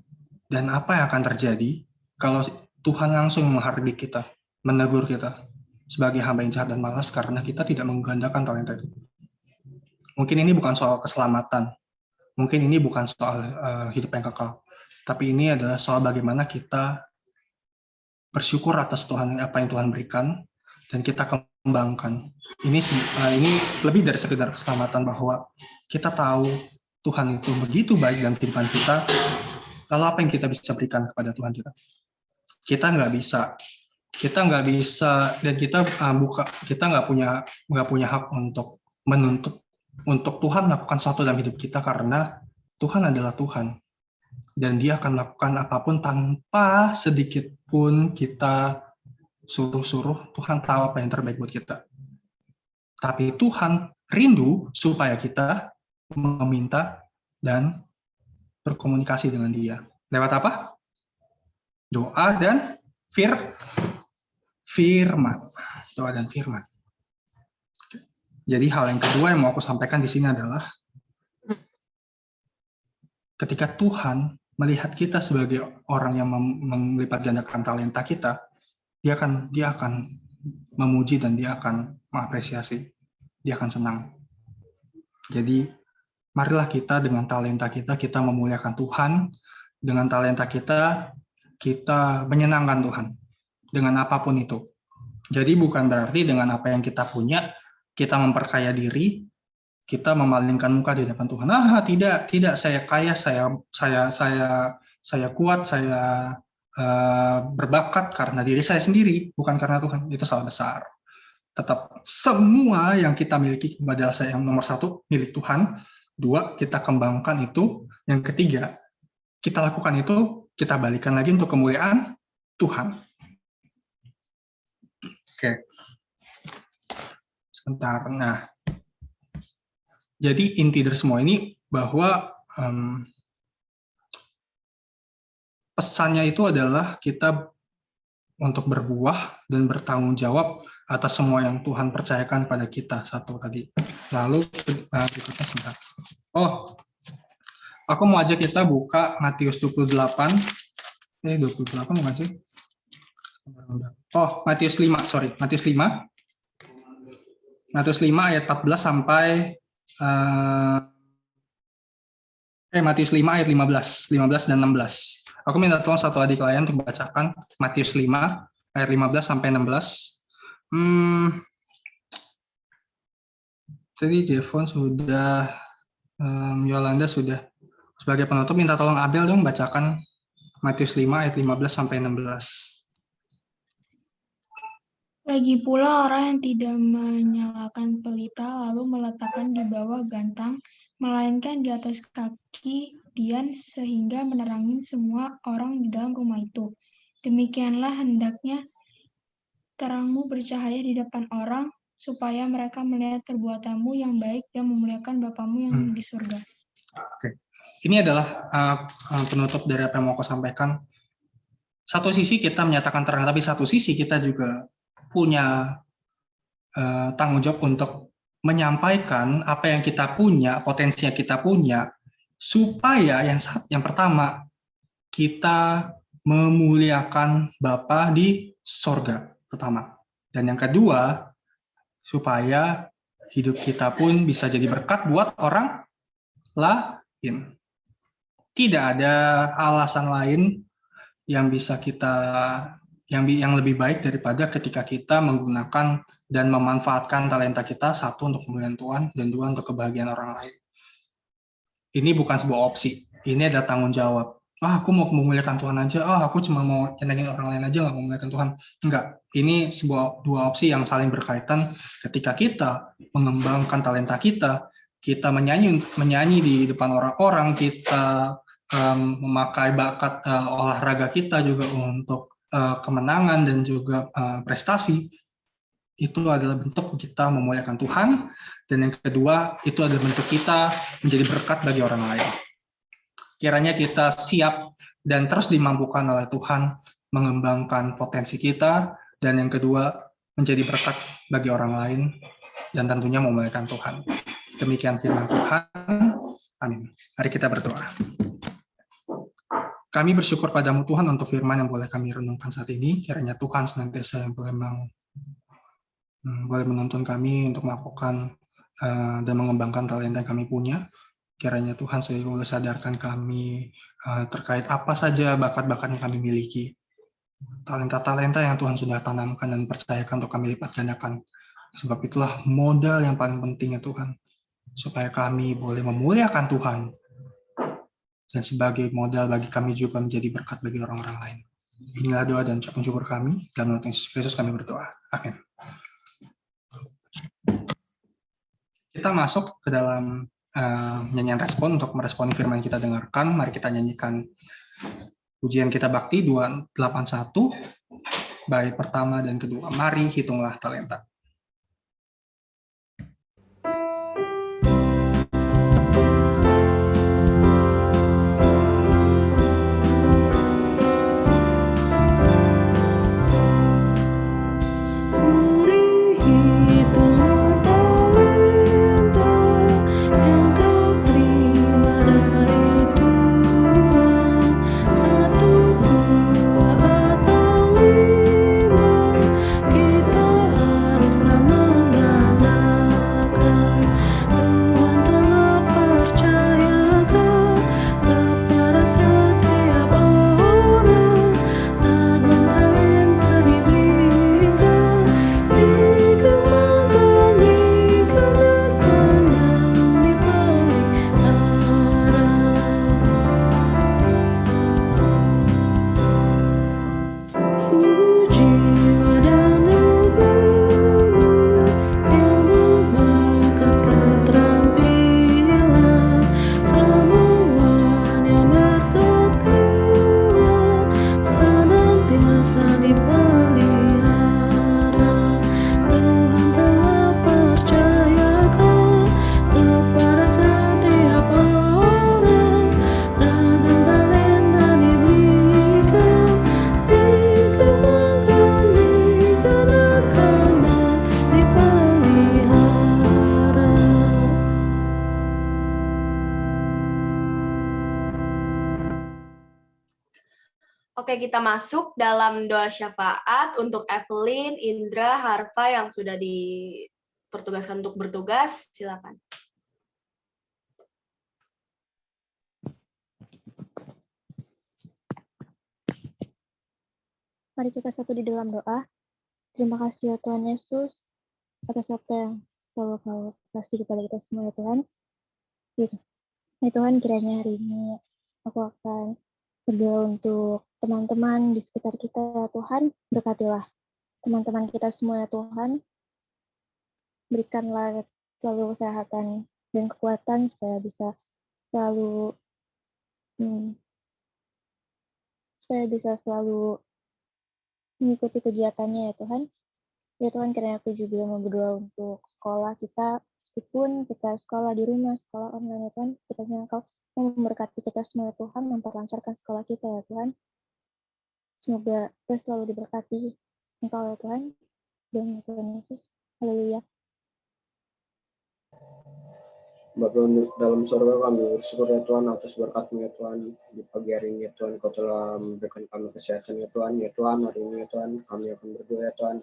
dan apa yang akan terjadi kalau Tuhan langsung menghardik kita, menegur kita sebagai hamba yang jahat dan malas karena kita tidak menggandakan talenta itu. Mungkin ini bukan soal keselamatan, mungkin ini bukan soal hidup yang kekal, tapi ini adalah soal bagaimana kita bersyukur atas Tuhan, apa yang Tuhan berikan, dan kita kembangkan. Ini lebih dari sekedar keselamatan, bahwa kita tahu Tuhan itu begitu baik dalam kehidupan kita. Lalu apa yang kita bisa berikan kepada Tuhan kita? Kita nggak bisa, dan kita nggak punya hak untuk menuntut untuk Tuhan melakukan sesuatu dalam hidup kita, karena Tuhan adalah Tuhan. Dan dia akan melakukan apapun tanpa sedikit pun kita suruh-suruh. Tuhan tahu apa yang terbaik buat kita. Tapi Tuhan rindu supaya kita meminta dan berkomunikasi dengan dia. Lewat apa? Doa dan firman. Doa dan firman. Jadi hal yang kedua yang mau aku sampaikan di sini adalah ketika Tuhan melihat kita sebagai orang yang melipat gandakan talenta kita, dia akan memuji dan dia akan mengapresiasi, dia akan senang. Jadi marilah kita dengan talenta kita memuliakan Tuhan, dengan talenta kita menyenangkan Tuhan dengan apapun itu. Jadi bukan berarti dengan apa yang kita punya kita memperkaya diri, kita memalingkan muka di depan Tuhan. Tidak, saya kaya, saya kuat, saya berbakat karena diri saya sendiri, bukan karena Tuhan. Itu salah besar. Tetap semua yang kita miliki adalah yang nomor satu, milik Tuhan. Dua, kita kembangkan itu. Yang ketiga, kita lakukan itu, kita balikan lagi untuk kemuliaan Tuhan. Oke. Sebentar. Nah, jadi inti dari semua ini bahwa pesannya itu adalah kita untuk berbuah dan bertanggung jawab atas semua yang Tuhan percayakan pada kita. Satu tadi. Lalu berikutnya sebentar. Aku mau ajak kita buka Matius 28. 28 bukan sih? Matius 5, sorry. Matius 5. Matius 5 ayat 14 sampai Matius 5 ayat 15 dan 16. Aku minta tolong satu adik kalian untuk bacakan Matius 5 ayat 15 sampai 16. Tadi Jevon sudah, Yolanda sudah. Sebagai penutup minta tolong Abel dong bacakan Matius 5 ayat 15 sampai 16. Lagi pula orang yang tidak menyalakan pelita lalu meletakkan di bawah gantang, melainkan di atas kaki dian sehingga menerangi semua orang di dalam rumah itu. Demikianlah hendaknya terangmu bercahaya di depan orang, supaya mereka melihat perbuatanmu yang baik dan memuliakan Bapamu yang di surga. Oke. Ini adalah penutup dari apa yang mau aku sampaikan. Satu sisi kita menyatakan terang, tapi satu sisi kita juga punya tanggung jawab untuk menyampaikan apa yang kita punya, potensi yang kita punya, supaya yang pertama, kita memuliakan Bapa di sorga, pertama. Dan yang kedua, supaya hidup kita pun bisa jadi berkat buat orang lain. Tidak ada alasan lain yang bisa kita yang lebih baik daripada ketika kita menggunakan dan memanfaatkan talenta kita, satu untuk kemuliaan Tuhan dan dua untuk kebahagiaan orang lain. Ini bukan sebuah opsi, ini adalah tanggung jawab. Aku mau memuliakan Tuhan aja, aku cuma mau nyenengin orang lain aja, nggak mau memuliakan Tuhan. Enggak, ini dua opsi yang saling berkaitan. Ketika kita mengembangkan talenta kita menyanyi di depan orang-orang, kita memakai bakat olahraga kita juga untuk kemenangan dan juga prestasi, itu adalah bentuk kita memuliakan Tuhan, dan yang kedua itu adalah bentuk kita menjadi berkat bagi orang lain. Kiranya kita siap dan terus dimampukan oleh Tuhan mengembangkan potensi kita, dan yang kedua menjadi berkat bagi orang lain dan tentunya memuliakan Tuhan. Demikian firman Tuhan. Amin. Mari kita berdoa. Kami bersyukur padamu Tuhan untuk firman yang boleh kami renungkan saat ini. Kiranya Tuhan senantiasa yang boleh menuntun kami untuk melakukan dan mengembangkan talenta yang kami punya. Kiranya Tuhan selalu sadarkan kami terkait apa saja bakat-bakat yang kami miliki. Talenta-talenta yang Tuhan sudah tanamkan dan percayakan untuk kami lipat gandakan. Sebab itulah modal yang paling penting ya Tuhan. Supaya kami boleh memuliakan Tuhan. Dan sebagai modal bagi kami juga menjadi berkat bagi orang-orang lain. Inilah doa dan ucapan syukur kami. Dalam nama Yesus Kristus kami berdoa. Amin. Kita masuk ke dalam nyanyian respon untuk meresponi firman yang kita dengarkan. Mari kita nyanyikan pujian kita bakti 281, bait pertama dan kedua. Mari hitunglah talenta. Oke, kita masuk dalam doa syafaat untuk Evelyn, Indra, Harfa yang sudah dipertugaskan untuk bertugas. Silakan. Mari kita satu di dalam doa. Terima kasih ya Tuhan Yesus atas apa yang selalu Kau kasih kepada kita semua ya Tuhan. Gitu. Ya Tuhan, kiranya hari ini aku akan berdoa untuk teman-teman di sekitar kita ya Tuhan. Berkatilah teman-teman kita semua ya Tuhan. Berikanlah selalu kesehatan dan kekuatan supaya bisa selalu mengikuti kegiatannya ya Tuhan. Ya Tuhan, kiranya aku juga mau berdoa untuk sekolah kita, meskipun kita sekolah di rumah, sekolah online ya Tuhan, kiranya Engkau mau memberkati kita semua ya Tuhan, memperlancarkan sekolah kita ya Tuhan. Semoga kita selalu diberkati Engkau ya Tuhan, dan Tuhan Yesus. Haleluya. Bapa dalam surga, kami bersyukur ya Tuhan atas berkat-Mu ya Tuhan. Di pagi hari ini ya Tuhan, Kau telah memberikan kami kesehatan ya Tuhan. Ya Tuhan, hari ini ya Tuhan, kami akan berdoa ya Tuhan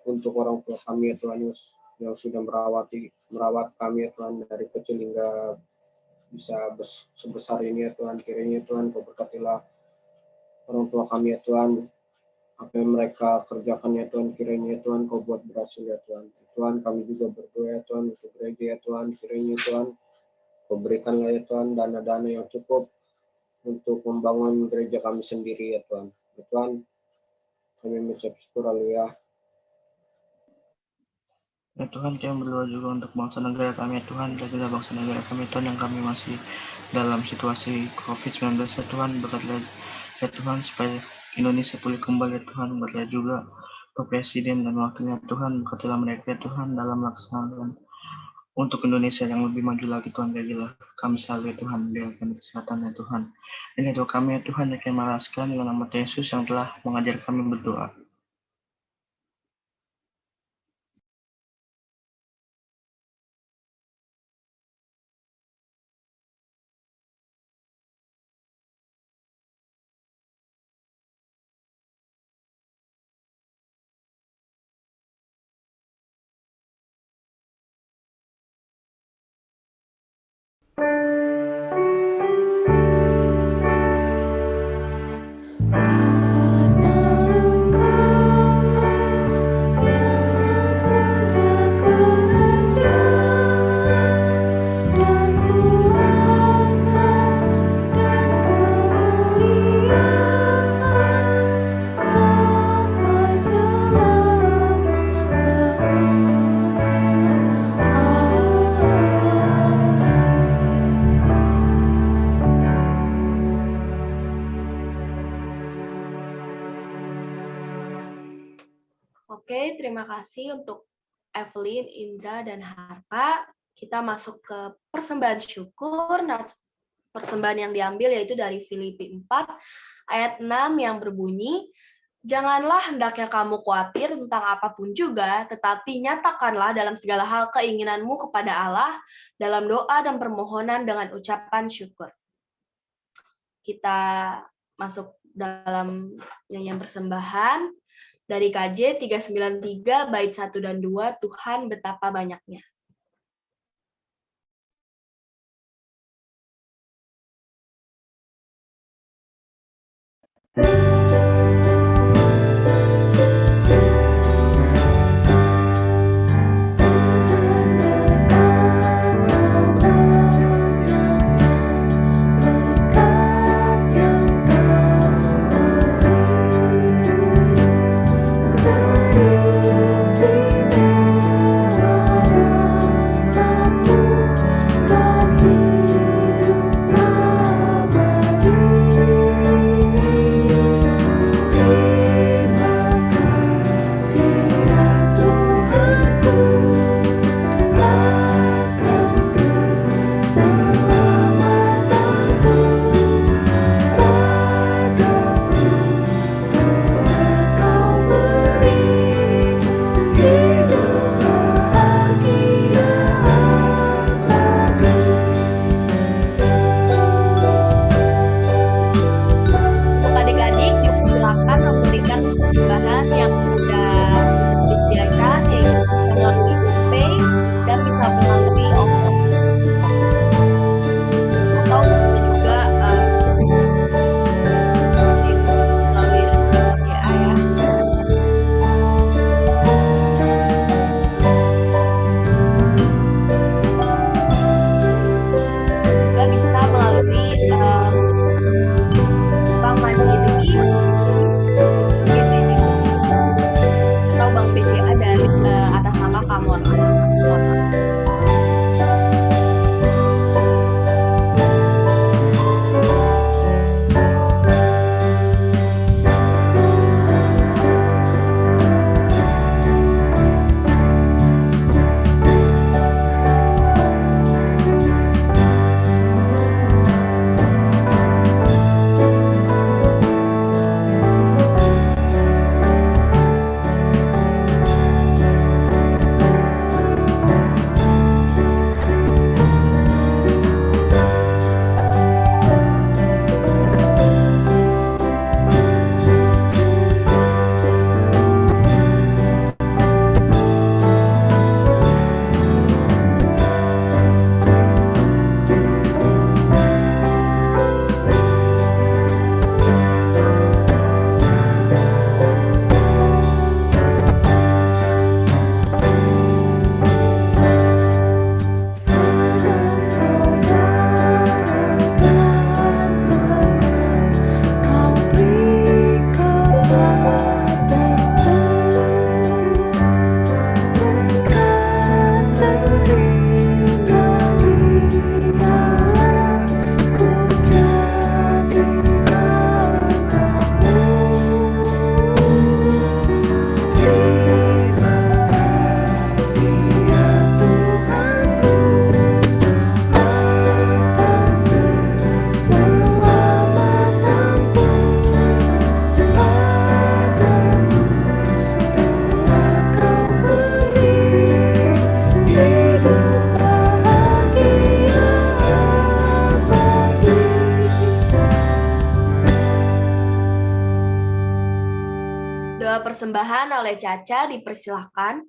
untuk orang tua kami ya Tuhan yang sudah merawat kami ya Tuhan dari kecil hingga bisa sebesar ini ya Tuhan. Kiranya ya Tuhan, Kau berkatilah orang tua kami ya Tuhan. Apa yang mereka kerjakan ya Tuhan, kiranya ya Tuhan Kau buat berhasil ya Tuhan. Tuhan, kami juga berdoa ya Tuhan untuk gereja ya Tuhan. Kiranya ya Tuhan, Kau berikanlah ya Tuhan dana-dana yang cukup untuk membangun gereja kami sendiri ya Tuhan. Ya Tuhan, kami mengucap syukur, haleluya. Ya Tuhan, kami berdoa juga untuk bangsa negara kami ya Tuhan, jaga bangsa negara kami Tuhan yang kami masih dalam situasi COVID-19 ya Tuhan, berkatlah ya Tuhan supaya Indonesia pulih kembali ya Tuhan, berkatlah juga Pak Presiden dan wakilnya Tuhan, berkatilah mereka ya Tuhan dalam melaksanakan untuk Indonesia yang lebih maju lagi Tuhan, jagilah kami selalu ya Tuhan, berikan kesehatan ya Tuhan. Ini doa kami ya Tuhan, yang kami malaskan dengan nama Yesus yang telah mengajar kami berdoa. Oke, terima kasih untuk Evelyn, Indra, dan Harpa. Kita masuk ke persembahan syukur. Nah, persembahan yang diambil yaitu dari Filipi 4 ayat 6 yang berbunyi, "Janganlah hendaknya kamu khawatir tentang apapun juga, tetapi nyatakanlah dalam segala hal keinginanmu kepada Allah dalam doa dan permohonan dengan ucapan syukur." Kita masuk dalam nyanyian persembahan dari KJ 393 bait 1 dan 2, Tuhan betapa banyaknya. Hidup abadi. persembahan oleh Caca, dipersilahkan.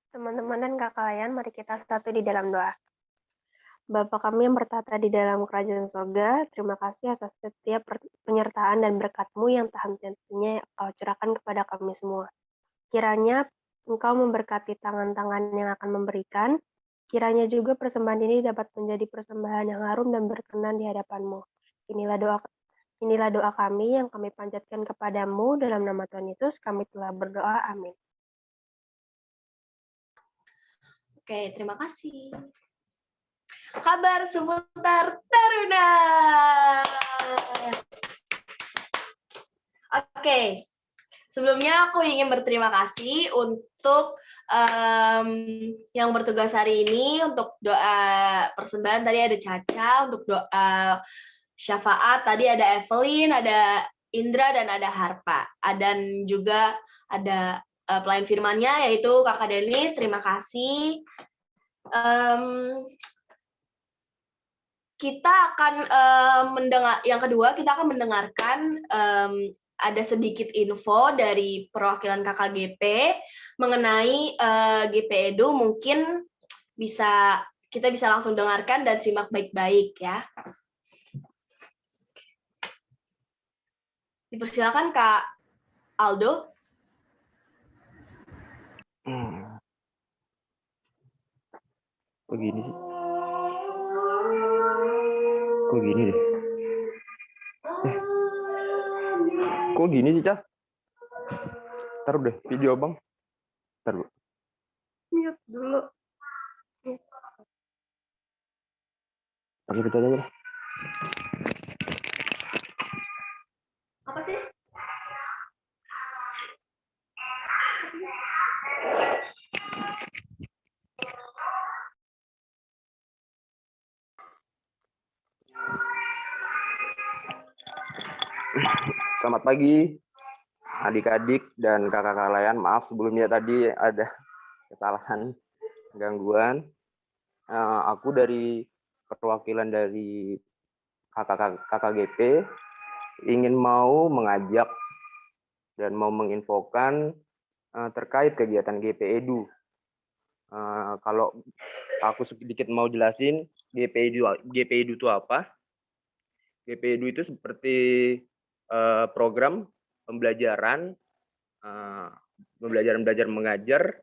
Teman-teman dan kakak layan, mari kita satu di dalam doa. Bapa kami yang bertata di dalam kerajaan surga, terima kasih atas setiap penyertaan dan berkat-Mu yang tak henti-hentinya Kau curahkan kepada kami semua. Kiranya Engkau memberkati tangan-tangan yang akan memberikan, kiranya juga persembahan ini dapat menjadi persembahan yang harum dan berkenan di hadapan-Mu. Inilah doa kami yang kami panjatkan kepadamu dalam nama Tuhan Yesus, kami telah berdoa. Amin. Oke, terima kasih. Kabar seputar Taruna. Oke, sebelumnya aku ingin berterima kasih untuk yang bertugas hari ini, untuk doa persembahan tadi ada Caca, untuk doa syafaat tadi ada Evelyn, ada Indra, dan ada Harpa. Dan juga ada pelayan firmannya yaitu Kakak Denis, terima kasih. Kita akan mendengar, yang kedua kita akan mendengarkan ada sedikit info dari perwakilan KKGP mengenai GP Edu. Mungkin kita bisa langsung dengarkan dan simak baik-baik ya. Dipersilakan Kak Aldo. Begini sih. Kok gini deh? Kok gini sih, Cah? Taruh deh video Bang. Taruh. Mute dulu. Oke, kita aja. Apa sih? Selamat pagi, adik-adik dan kakak-kakak layan. Maaf sebelumnya tadi ada kesalahan, gangguan. Aku dari perwakilan dari KKGP ingin mau mengajak dan mau menginfokan terkait kegiatan GP Edu. Kalau aku sedikit mau jelasin GP Edu itu apa? GP Edu itu seperti program pembelajaran, belajar mengajar,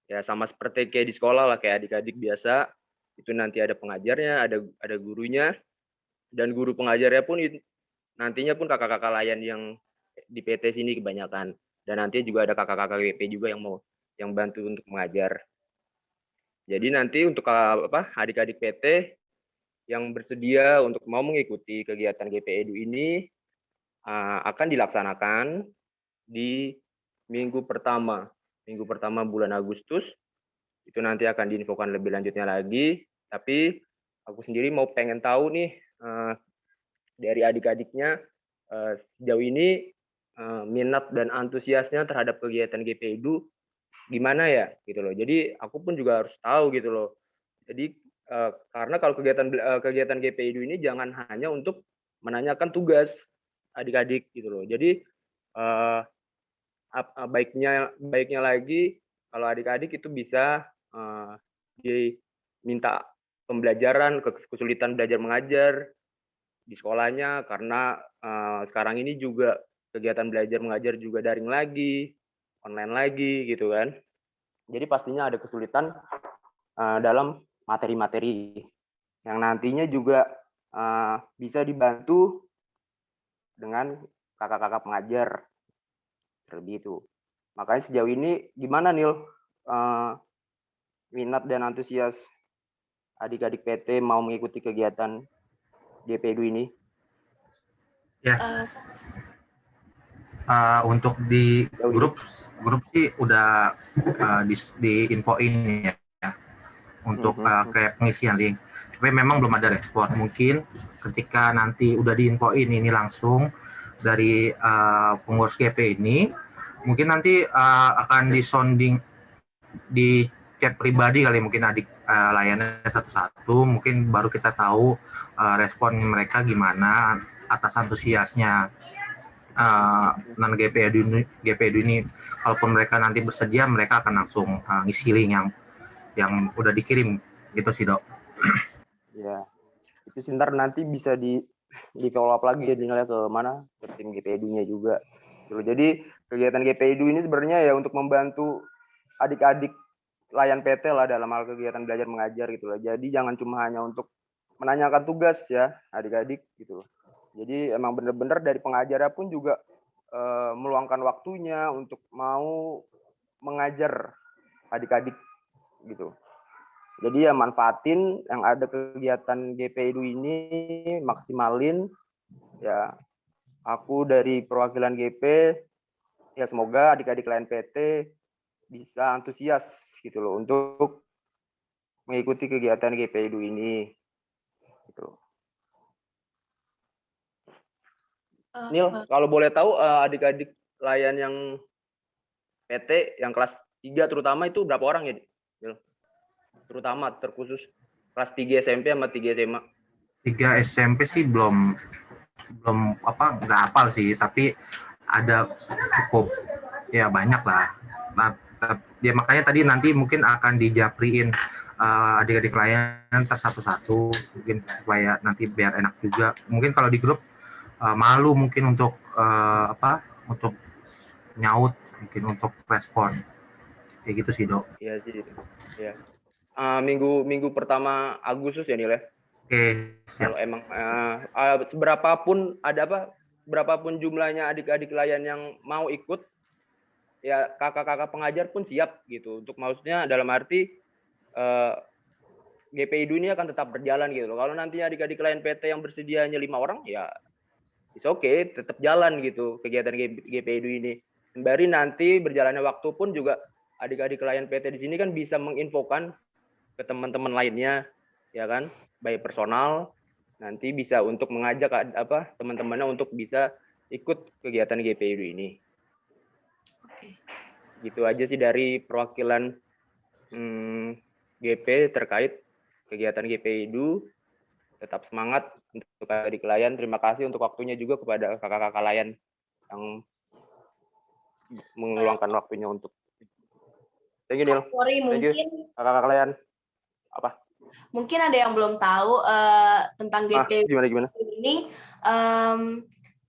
ya sama seperti kayak di sekolah lah, kayak adik-adik biasa. Itu nanti ada pengajarnya, ada gurunya, dan guru pengajarnya pun nantinya pun kakak-kakak layan yang di PT sini kebanyakan. Dan nanti juga ada kakak-kakak GP juga yang bantu untuk mengajar. Jadi nanti untuk adik-adik PT yang bersedia untuk mau mengikuti kegiatan GP Edu ini akan dilaksanakan di minggu pertama bulan Agustus. Itu nanti akan diinfokan lebih lanjutnya lagi. Tapi aku sendiri mau pengen tahu nih dari adik-adiknya sejauh ini minat dan antusiasnya terhadap kegiatan GP Edu gimana ya gitu loh. Jadi aku pun juga harus tahu gitu loh. Jadi karena kalau kegiatan GP Edu ini jangan hanya untuk menanyakan tugas adik-adik gitu loh. Jadi baiknya lagi kalau adik-adik itu bisa diminta pembelajaran, kesulitan belajar mengajar di sekolahnya, karena sekarang ini juga kegiatan belajar mengajar juga daring lagi, online lagi gitu kan. Jadi pastinya ada kesulitan dalam materi-materi yang nantinya juga bisa dibantu dengan kakak-kakak pengajar terlebih itu. Makanya sejauh ini gimana Nil minat dan antusias adik-adik PT mau mengikuti kegiatan GP Edu ini? Ya. Untuk di grup sih udah di infoin ya untuk kayak pengisian link. Tapi memang belum ada respon. Mungkin ketika nanti udah diinfoin ini langsung dari pengurus GP ini, mungkin nanti akan disonding di chat pribadi kali, mungkin adik layannya satu-satu, mungkin baru kita tahu respon mereka gimana atas antusiasnya non GPEDU ini kalaupun mereka nanti bersedia, mereka akan langsung ngisi link yang udah dikirim gitu sih, Dok. Ya, itu sih ntar nanti bisa di follow up lagi ya, tinggalnya ke mana, ke tim GPEDU-nya juga. Jadi kegiatan GPEDU ini sebenarnya ya untuk membantu adik-adik layan PT lah dalam hal kegiatan belajar mengajar gitu loh. Jadi jangan cuma hanya untuk menanyakan tugas ya adik-adik gitu loh. Jadi emang bener-bener dari pengajarnya pun juga meluangkan waktunya untuk mau mengajar adik-adik gitu. Jadi ya manfaatin yang ada kegiatan GPEDU ini, maksimalin ya. Aku dari perwakilan GP ya semoga adik-adik lain PT bisa antusias gitu loh untuk mengikuti kegiatan GPEDU ini gitu. Nil, kalau boleh tahu adik-adik layan yang PT yang kelas 3 terutama itu berapa orang ya, Nil? Terutama terkhusus kelas 3 SMP sama 3 SMA. 3 SMP sih belum nggak hafal sih, tapi ada cukup ya banyak lah. Nah, ya makanya tadi nanti mungkin akan dijapriin adik-adik layan satu-satu mungkin supaya nanti biar enak juga. Mungkin kalau di grup malu mungkin untuk untuk nyaut, mungkin untuk respon kayak gitu sih, Dok. Iya sih, ya. Minggu pertama Agustus ya, Nil ya. Oke, kalau emang berapapun jumlahnya adik-adik layan yang mau ikut, ya kakak-kakak pengajar pun siap gitu. Untuk maksudnya dalam arti GPEDU ini akan tetap berjalan gitu loh. Kalau nantinya adik-adik layan PT yang bersedia hanya 5 orang, ya it's okay, tetap jalan gitu kegiatan GPEDU ini. Sembari nanti berjalannya waktu pun juga adik-adik layan PT di sini kan bisa menginfokan ke teman-teman lainnya, ya kan, baik personal, nanti bisa untuk mengajak teman-temannya untuk bisa ikut kegiatan GPEDU ini. Gitu aja sih dari perwakilan GP terkait kegiatan GPEDU. Tetap semangat untuk adik layan. Terima kasih untuk waktunya juga kepada kakak-kakak layan yang meluangkan waktunya untuk. Thank you, Nil. Sorry, Thank you, kakak-kakak layan. Apa? Mungkin ada yang belum tahu tentang GPEDU gimana? Ini.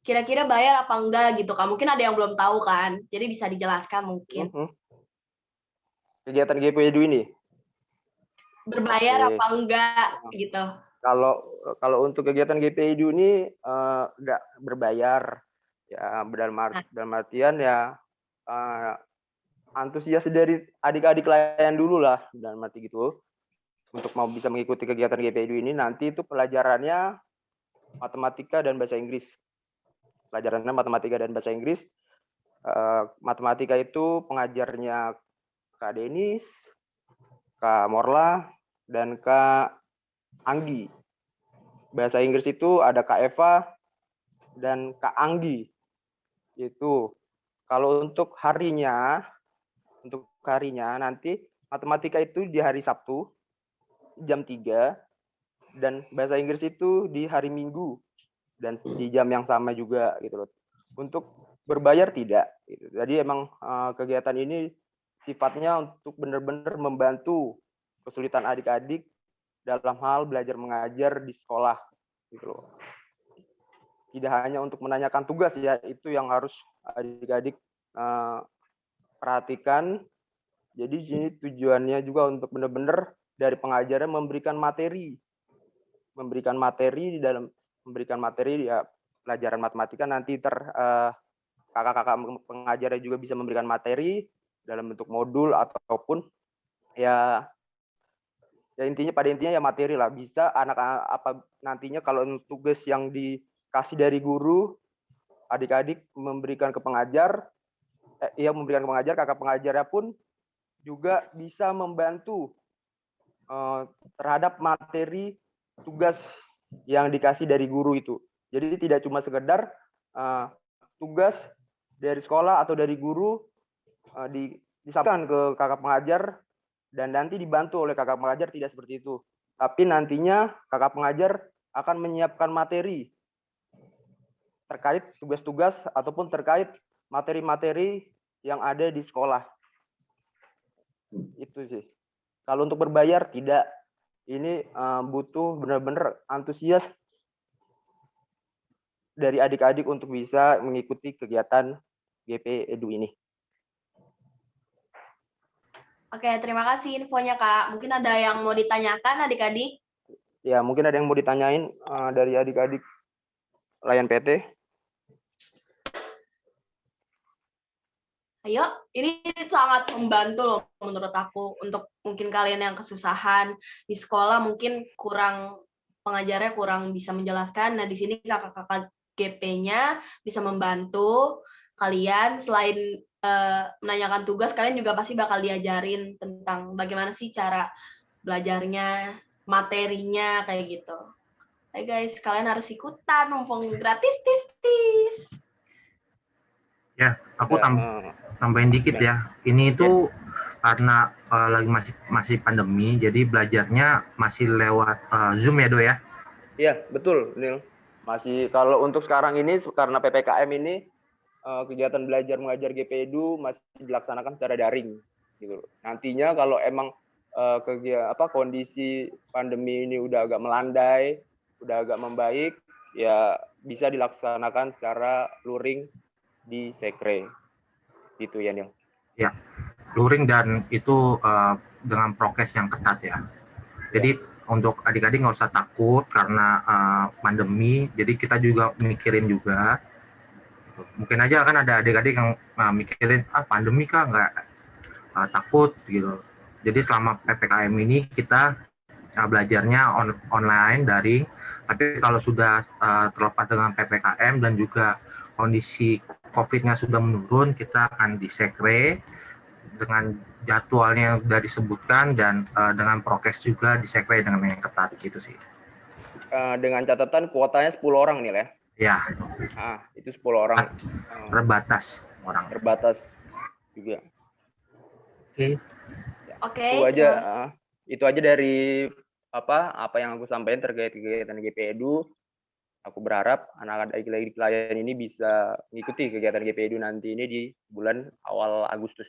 Kira-kira bayar apa enggak gitu kan? Mungkin ada yang belum tahu kan, jadi bisa dijelaskan mungkin. Kegiatan GPEDU ini berbayar apa enggak gitu? Kalau untuk kegiatan GPEDU ini enggak berbayar ya, dalam artian ya antusias dari adik-adik layan dulu lah dalam arti gitu. Untuk mau bisa mengikuti kegiatan GPEDU ini nanti itu pelajarannya matematika dan bahasa Inggris. Pelajarannya matematika dan bahasa Inggris. Matematika itu pengajarnya Kak Denis, Kak Morla, dan Kak Anggi. Bahasa Inggris itu ada Kak Eva dan Kak Anggi. Itu. Kalau untuk harinya nanti matematika itu di hari Sabtu jam 3 dan bahasa Inggris itu di hari Minggu dan di jam yang sama juga gitu loh. Untuk berbayar tidak gitu. Jadi emang kegiatan ini sifatnya untuk benar-benar membantu kesulitan adik-adik dalam hal belajar mengajar di sekolah gitu loh. Tidak hanya untuk menanyakan tugas ya, itu yang harus adik-adik perhatikan. Jadi sini tujuannya juga untuk benar-benar dari pengajarnya memberikan materi ya pelajaran matematika nanti kakak-kakak pengajarnya juga bisa memberikan materi dalam bentuk modul ataupun ya pada intinya ya materi lah, bisa nantinya kalau tugas yang dikasih dari guru adik-adik memberikan ke pengajar kakak pengajarnya pun juga bisa membantu terhadap materi tugas yang dikasih dari guru itu. Jadi tidak cuma sekedar tugas dari sekolah atau dari guru disampaikan ke kakak pengajar dan nanti dibantu oleh kakak pengajar, tidak seperti itu. Tapi nantinya kakak pengajar akan menyiapkan materi terkait tugas-tugas ataupun terkait materi-materi yang ada di sekolah. Itu sih. Kalau untuk berbayar tidak. Ini butuh benar-benar antusias dari adik-adik untuk bisa mengikuti kegiatan GP Edu ini. Oke, terima kasih infonya Kak. Mungkin ada yang mau ditanyakan adik-adik? Ya, mungkin ada yang mau ditanyain dari adik-adik Layan PT. Ayo, ini sangat membantu loh menurut aku untuk mungkin kalian yang kesusahan di sekolah mungkin pengajarnya kurang bisa menjelaskan. Nah, di sini kakak-kakak GP-nya bisa membantu kalian selain menanyakan tugas, kalian juga pasti bakal diajarin tentang bagaimana sih cara belajarnya, materinya kayak gitu. Hey guys, kalian harus ikutan mumpung gratis tis. Ya, aku tambahin dikit ya. Ini itu karena lagi masih pandemi, jadi belajarnya masih lewat Zoom ya, Do ya? Iya, betul, Nil. Masih kalau untuk sekarang ini karena PPKM ini kegiatan belajar mengajar GP Edu masih dilaksanakan secara daring gitu. Nantinya kalau emang kondisi pandemi ini udah agak melandai, udah agak membaik, ya bisa dilaksanakan secara luring di Sekre gitu ya, Nil. Ya, luring dan itu dengan prokes yang ketat ya. Jadi untuk adik-adik nggak usah takut karena pandemi, jadi kita juga mikirin juga. Mungkin aja kan ada adik-adik yang mikirin pandemi kah, nggak takut gitu. Jadi selama PPKM ini kita belajarnya online, daring. Tapi kalau sudah terlepas dengan PPKM dan juga kondisi COVID-nya sudah menurun, kita akan di Sekre dengan jadwalnya yang sudah disebutkan dan dengan prokes juga di Sekre dengan yang ketat gitu sih. Dengan catatan kuotanya 10 orang nih ya. Ya. Itu 10 orang. Terbatas orang. Terbatas juga. Oke. Itu aja dari apa yang aku sampaikan terkait kegiatan GP Edu. Aku berharap anak-adik layan ini bisa mengikuti kegiatan GP Edu nanti ini di bulan awal Agustus.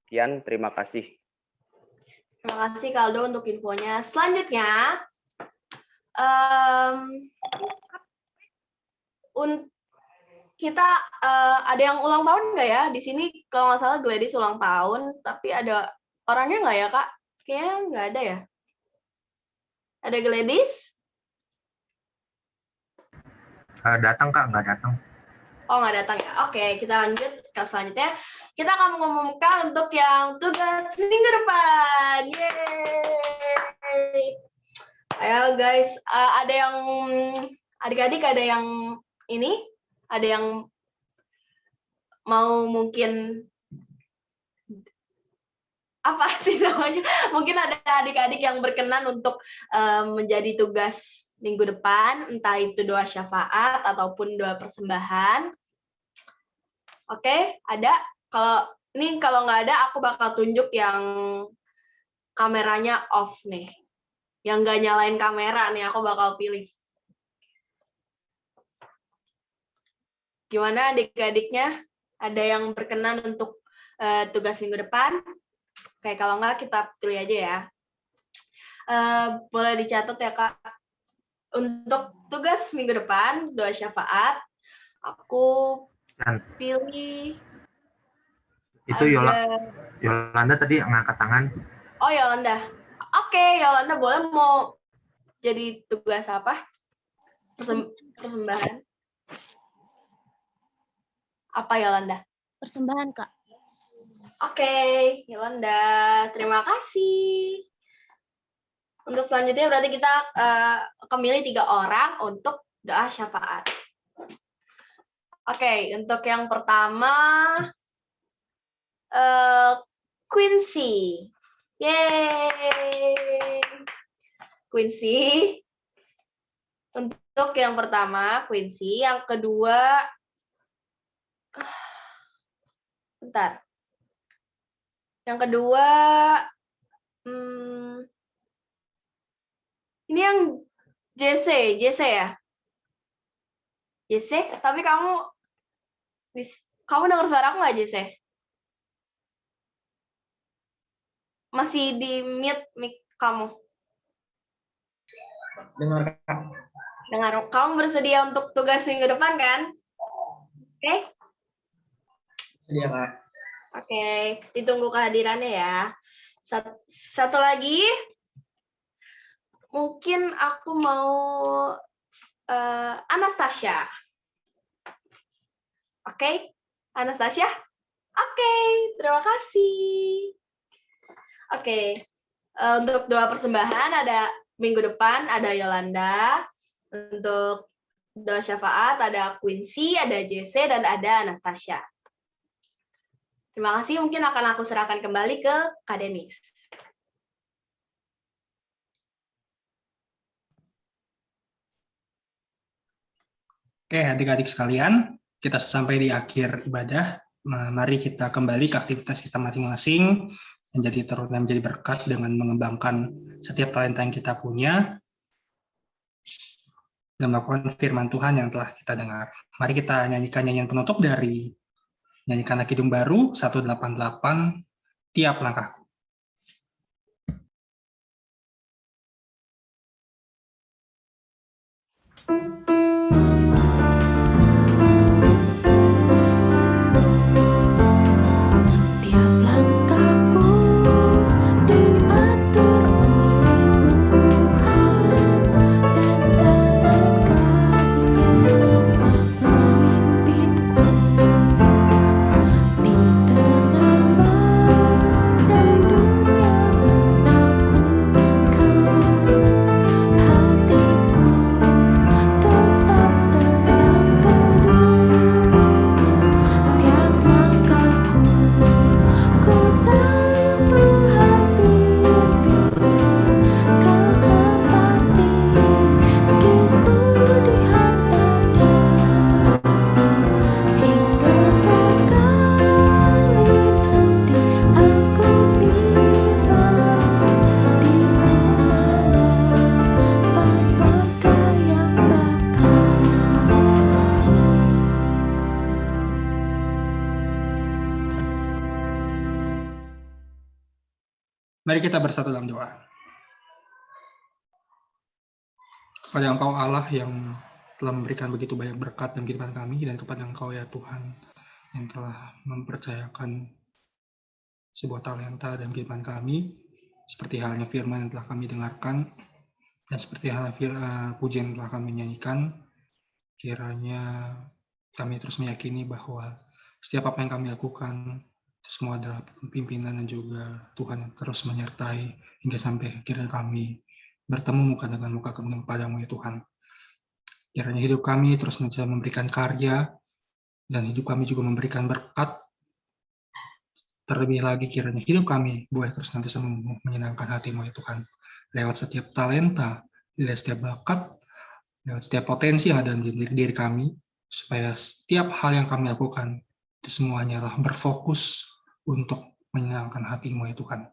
Sekian, terima kasih. Terima kasih Kaldo untuk infonya. Selanjutnya, kita ada yang ulang tahun nggak ya? Di sini kalau nggak salah Gladys ulang tahun, tapi ada orangnya nggak ya Kak? Kayaknya nggak ada ya. Ada Gladys? Datang Kak, nggak datang. Oh, nggak datang ya. Oke, kita lanjut ke selanjutnya. Kita akan mengumumkan untuk yang tugas minggu depan. Yeay! Ayo guys, ada yang adik-adik ada yang ini, ada yang mau mungkin apa sih namanya? Mungkin ada adik-adik yang berkenan untuk menjadi tugas minggu depan, entah itu doa syafaat ataupun doa persembahan. Oke, ada. Kalau nggak ada, aku bakal tunjuk yang kameranya off nih. Yang nggak nyalain kamera nih, aku bakal pilih. Gimana adik-adiknya? Ada yang berkenan untuk tugas minggu depan? Oke, kalau nggak kita pilih aja ya. Boleh dicatat ya, Kak. Untuk tugas minggu depan, doa syafaat, aku pilih... Itu Yolanda tadi ngangkat tangan. Oh, Yolanda. Oke, Yolanda boleh mau jadi tugas apa? Persembahan. Apa Yolanda? Persembahan, Kak. Oke, Yolanda. Terima kasih. Untuk selanjutnya berarti kita akan milih 3 orang untuk doa syafaat. Oke, untuk yang pertama Quincy. Yeay. Quincy. Untuk yang pertama Quincy, yang kedua bentar. Yang kedua ini yang JC ya? Jesse, tapi kamu dengar suara aku nggak, Jesse? Masih di mute mic kamu. Dengar, Kak. Dengar. Kamu bersedia untuk tugas minggu depan, kan? Oke? Sedia, Kak. Oke, ditunggu kehadirannya ya. Satu lagi, mungkin aku mau Anastasia. Oke, Anastasia? Oke, terima kasih. Oke, untuk doa persembahan ada minggu depan ada Yolanda. Untuk doa syafaat ada Quincy, ada Jesse, dan ada Anastasia. Terima kasih, mungkin akan aku serahkan kembali ke Kak Denis. Oke, adik-adik sekalian, kita sampai di akhir ibadah. Mari kita kembali ke aktivitas kita masing-masing, menjadi berkat dengan mengembangkan setiap talenta yang kita punya, dan melakukan firman Tuhan yang telah kita dengar. Mari kita nyanyikan nyanyian penutup dari Nyanyikan Kidung Baru 188, Tiap Langkahku. Mari kita bersatu dalam doa. Kepada Engkau Allah yang telah memberikan begitu banyak berkat dalam kehidupan kami, dan kepada Engkau ya Tuhan yang telah mempercayakan sebuah talenta dalam kehidupan kami, seperti halnya firman yang telah kami dengarkan, dan seperti halnya pujian yang telah kami nyanyikan. Kiranya kami terus meyakini bahwa setiap apa yang kami lakukan semua adalah pimpinan dan juga Tuhan yang terus menyertai hingga sampai akhirnya kami bertemu muka dengan muka kepadamu ya Tuhan. Kiranya hidup kami terus memberikan karya, dan hidup kami juga memberikan berkat. Terlebih lagi kiranya hidup kami boleh terus nanti menyenangkan hatimu ya Tuhan. Lewat setiap talenta, lewat setiap bakat, lewat setiap potensi yang ada dalam diri kami, supaya setiap hal yang kami lakukan itu semuanya adalah berfokus untuk menyenangkan hatimu ya Tuhan.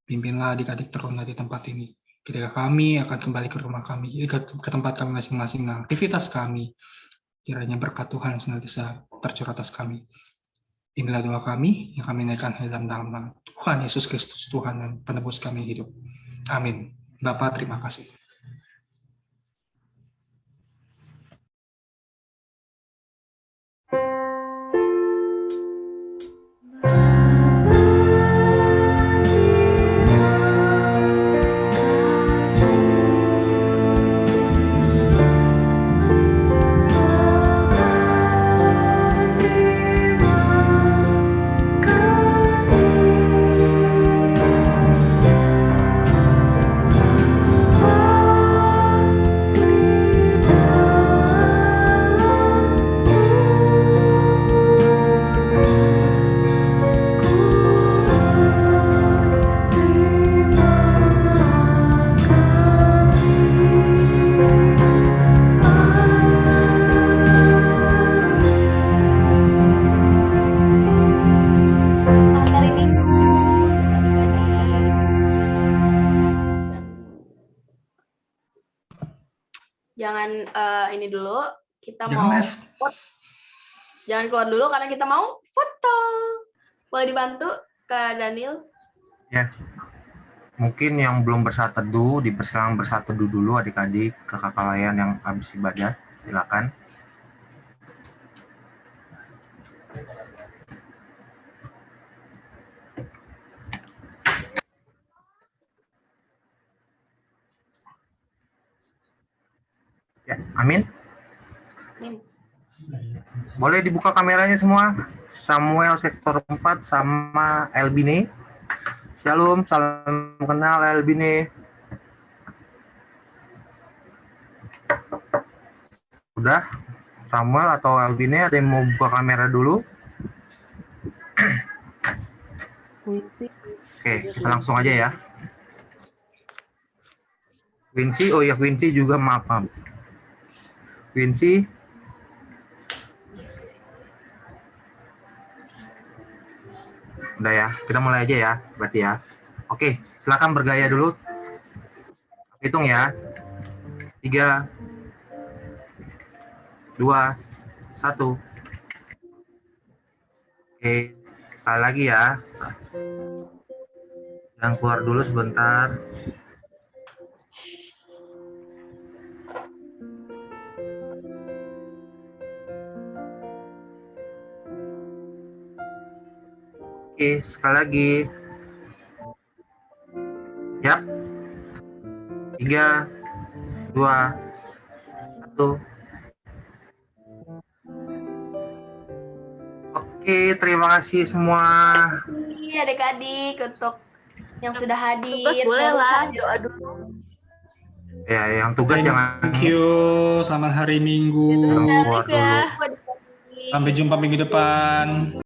Pimpinlah adik-adik teruna di tempat ini. Ketika kami akan kembali ke rumah kami, ke tempat kami masing-masing, aktivitas kami, kiranya berkat Tuhan senantiasa tercurah atas kami. Inilah doa kami yang kami naikkan dalam nama Tuhan Yesus Kristus, Tuhan dan penebus kami hidup. Amin. Bapa, terima kasih. Jangan ini dulu, kita Jangan mau left. Jangan keluar dulu karena kita mau foto. Boleh dibantu Kak Daniel? Ya. Mungkin yang belum bersatu teduh, dipersilakan bersatu teduh dulu adik-adik, kakak layan yang habis ibadah. Silakan. Ya, amin. Boleh dibuka kameranya semua. Samuel sektor 4 sama Elbine. Shalom, salam kenal Elbine. Udah, Samuel atau Elbine ada yang mau buka kamera dulu? Oke, kita langsung aja ya. Quincy, oh ya Quincy juga maaf. Quincy. Udah ya, kita mulai aja ya, berarti ya. Oke, silakan bergaya dulu. Hitung ya. 3, 2, 1. Oke, sekali lagi ya. Yang keluar dulu sebentar. Oke, sekali lagi. Yap. 3, 2, 1. Oke, terima kasih semua. Iya adik-adik untuk yang sudah hadir. Tugas boleh lah, doa dulu. Ya, yang tugas jangan. Thank you. Selamat hari Minggu. Yang keluar dulu. Sampai jumpa minggu depan.